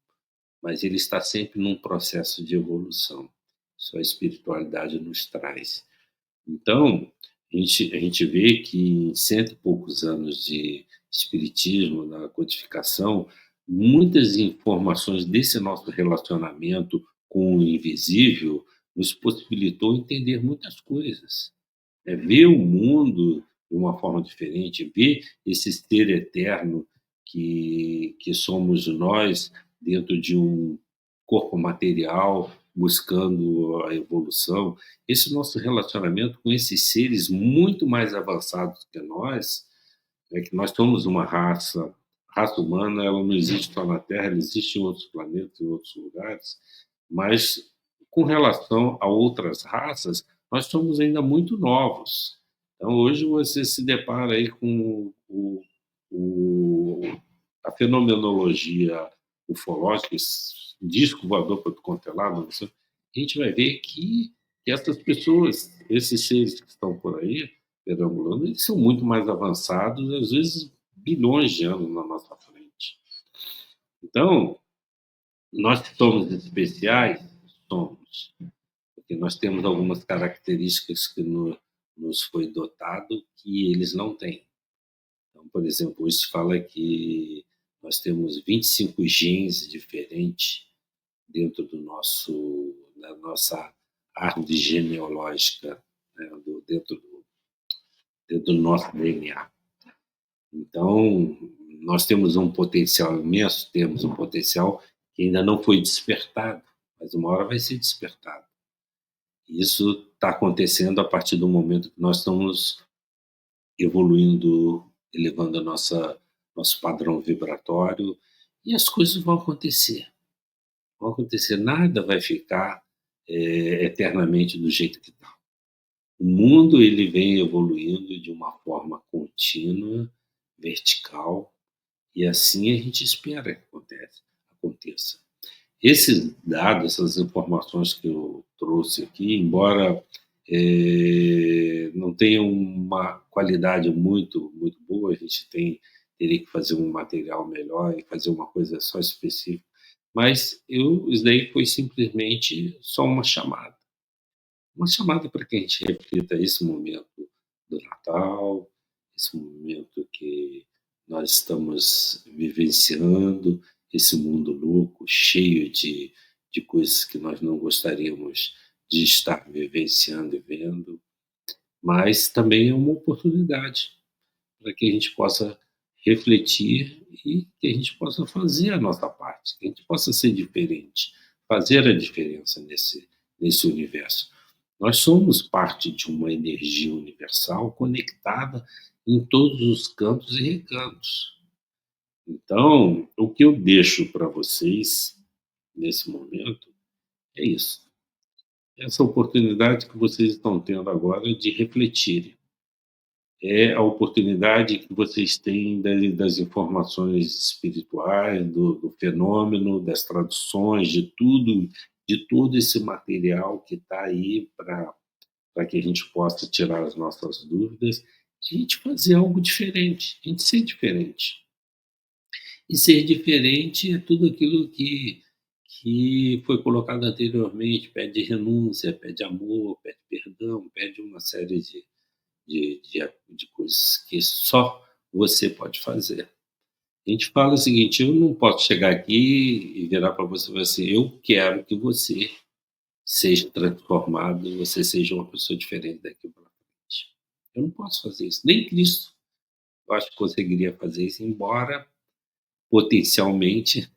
mas ele está sempre num processo de evolução. Isso a espiritualidade nos traz. Então, a gente vê que em cento e poucos anos de espiritismo, na codificação, muitas informações desse nosso relacionamento com o invisível nos possibilitou entender muitas coisas. É ver o mundo de uma forma diferente, ver esse ser eterno que somos nós dentro de um corpo material, buscando a evolução. Esse nosso relacionamento com esses seres muito mais avançados que nós, é que nós somos uma raça humana, ela não existe só na Terra, ela existe em outros planetas, em outros lugares, mas com relação a outras raças, nós somos ainda muito novos. Então, hoje você se depara aí com o a fenomenologia ufológica, esse disco voador para todo quanto é lado, a gente vai ver que essas pessoas, esses seres que estão por aí, perambulando, eles são muito mais avançados, às vezes bilhões de anos na nossa frente. Então, nós que somos especiais, somos, porque nós temos algumas características que nos foi dotado que eles não têm. Então, por exemplo, hoje se fala que nós temos 25 genes diferentes dentro da nossa árvore genealógica, né, dentro do nosso DNA. Então, nós temos um potencial imenso, temos um potencial que ainda não foi despertado, mas uma hora vai ser despertado. Isso está acontecendo a partir do momento que nós estamos evoluindo, elevando a nosso padrão vibratório, e as coisas vão acontecer, nada vai ficar eternamente do jeito que está. O mundo ele vem evoluindo de uma forma contínua, vertical, e assim a gente espera que aconteça. Esses dados, essas informações que eu trouxe aqui, embora não tem uma qualidade muito boa, a gente teria que fazer um material melhor e fazer uma coisa só específica, mas isso daí foi simplesmente só uma chamada para que a gente reflita esse momento do Natal, esse momento que nós estamos vivenciando, esse mundo louco, cheio de coisas que nós não gostaríamos de estar vivenciando e vendo, mas também é uma oportunidade para que a gente possa refletir e que a gente possa fazer a nossa parte, que a gente possa ser diferente, fazer a diferença nesse universo. Nós somos parte de uma energia universal conectada em todos os cantos e recantos. Então, o que eu deixo para vocês nesse momento é isso. Essa oportunidade que vocês estão tendo agora de refletirem. É a oportunidade que vocês têm das informações espirituais, do fenômeno, das traduções, de todo esse material que está aí para que a gente possa tirar as nossas dúvidas e a gente fazer algo diferente, a gente ser diferente. E ser diferente é tudo aquilo que foi colocado anteriormente, pede renúncia, pede amor, pede perdão, pede uma série de coisas que só você pode fazer. A gente fala o seguinte: eu não posso chegar aqui e virar para você e falar assim, eu quero que você seja transformado, você seja uma pessoa diferente daqui para frente. Eu não posso fazer isso. Nem Cristo, eu acho que conseguiria fazer isso, embora potencialmente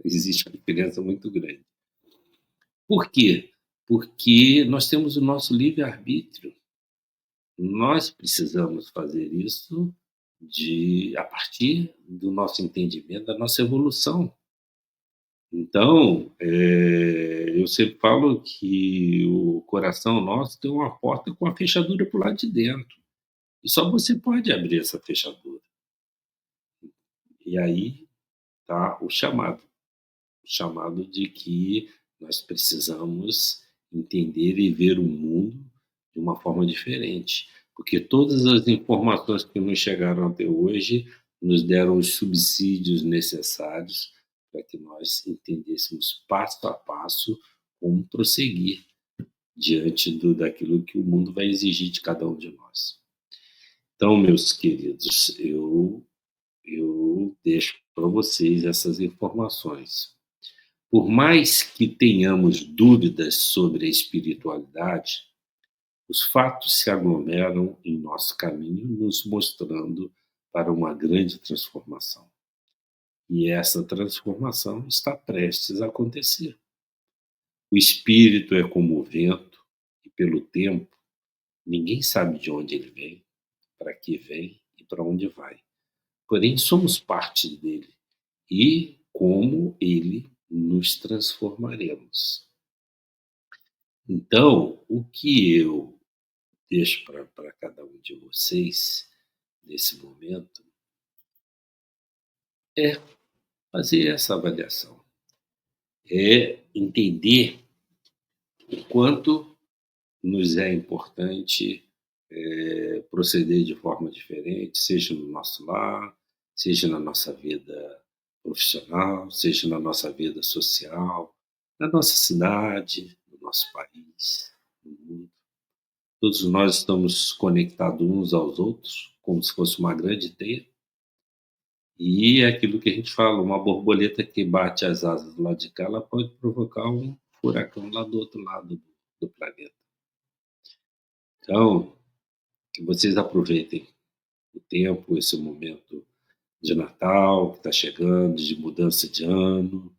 existe uma diferença muito grande. Por quê? Porque nós temos o nosso livre-arbítrio. Nós precisamos fazer isso a partir do nosso entendimento, da nossa evolução. Então, eu sempre falo que o coração nosso tem uma porta com a fechadura para o lado de dentro. E só você pode abrir essa fechadura. E aí está o chamado de que nós precisamos entender e ver o mundo de uma forma diferente, porque todas as informações que nos chegaram até hoje nos deram os subsídios necessários para que nós entendêssemos passo a passo como prosseguir diante daquilo que o mundo vai exigir de cada um de nós. Então, meus queridos, eu deixo para vocês essas informações. Por mais que tenhamos dúvidas sobre a espiritualidade, os fatos se aglomeram em nosso caminho, nos mostrando para uma grande transformação. E essa transformação está prestes a acontecer. O espírito é como o vento, e pelo tempo, ninguém sabe de onde ele vem, para que vem e para onde vai. Porém, somos parte dele e como ele nos transformaremos. Então, o que eu deixo para cada um de vocês nesse momento é fazer essa avaliação, é entender o quanto nos é importante proceder de forma diferente, seja no nosso lar, seja na nossa vida profissional, seja na nossa vida social, na nossa cidade, no nosso país, no mundo. Todos nós estamos conectados uns aos outros, como se fosse uma grande teia, e é aquilo que a gente fala, uma borboleta que bate as asas do lado de cá, ela pode provocar um furacão lá do outro lado do planeta. Então, que vocês aproveitem o tempo, esse momento de Natal que está chegando, de mudança de ano,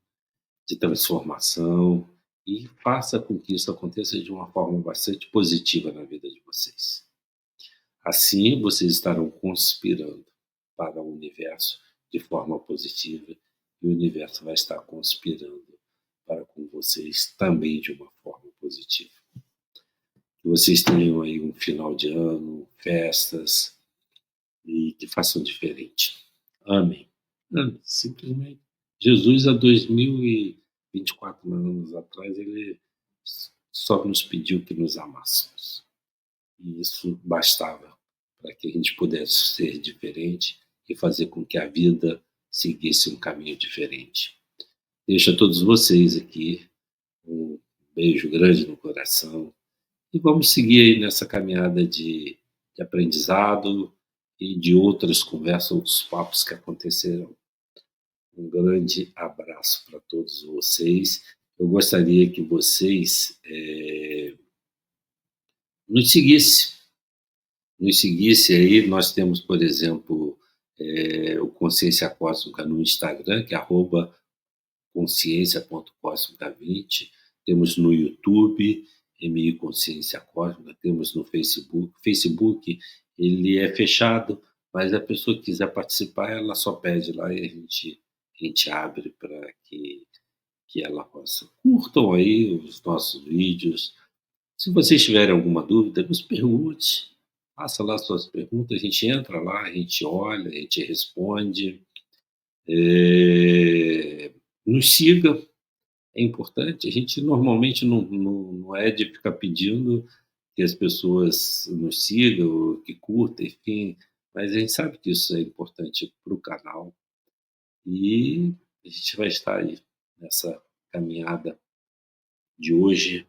de transformação, e faça com que isso aconteça de uma forma bastante positiva na vida de vocês. Assim, vocês estarão conspirando para o universo de forma positiva e o universo vai estar conspirando para com vocês também de uma forma positiva. Que vocês tenham aí um final de ano, festas e que façam diferente. Amém. Amém. Simplesmente. Jesus, há 2024 anos atrás, ele só nos pediu que nos amássemos. e isso bastava para que a gente pudesse ser diferente e fazer com que a vida seguisse um caminho diferente. Deixo a todos vocês aqui um beijo grande no coração e vamos seguir aí nessa caminhada de aprendizado e de outras conversas, outros papos que aconteceram. Um grande abraço para todos vocês. Eu gostaria que vocês nos seguissem, nos seguisse aí. Nós temos, por exemplo, o Consciência Cósmica no Instagram, que é arroba consciência.cósmica20, temos no YouTube, MI Consciência Cósmica, temos no Facebook. Facebook, ele é fechado, mas a pessoa que quiser participar, ela só pede lá e a gente abre para que ela possa. Curtam aí os nossos vídeos. Se vocês tiverem alguma dúvida, nos pergunte. Faça lá suas perguntas, a gente entra lá, a gente olha, a gente responde. Nos siga, é importante. A gente normalmente não é de ficar pedindo que as pessoas nos sigam, ou que curtam, enfim, mas a gente sabe que isso é importante para o canal e a gente vai estar aí nessa caminhada de hoje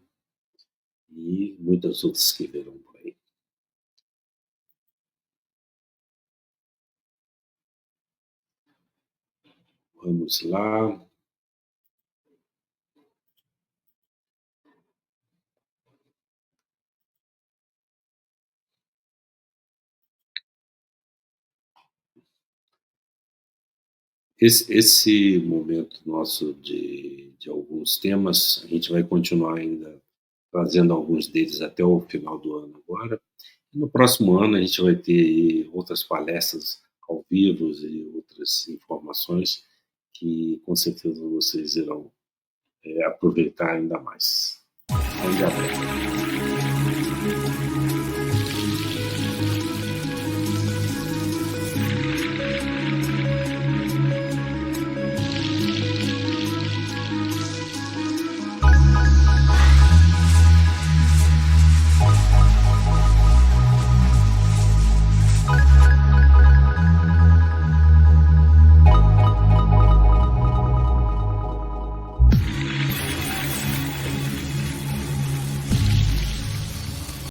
e muitas outras que virão por aí. Vamos lá. Esse momento nosso de alguns temas, a gente vai continuar ainda trazendo alguns deles até o final do ano agora. E no próximo ano a gente vai ter aí outras palestras ao vivo e outras informações que com certeza vocês irão aproveitar ainda mais. Um grande abraço.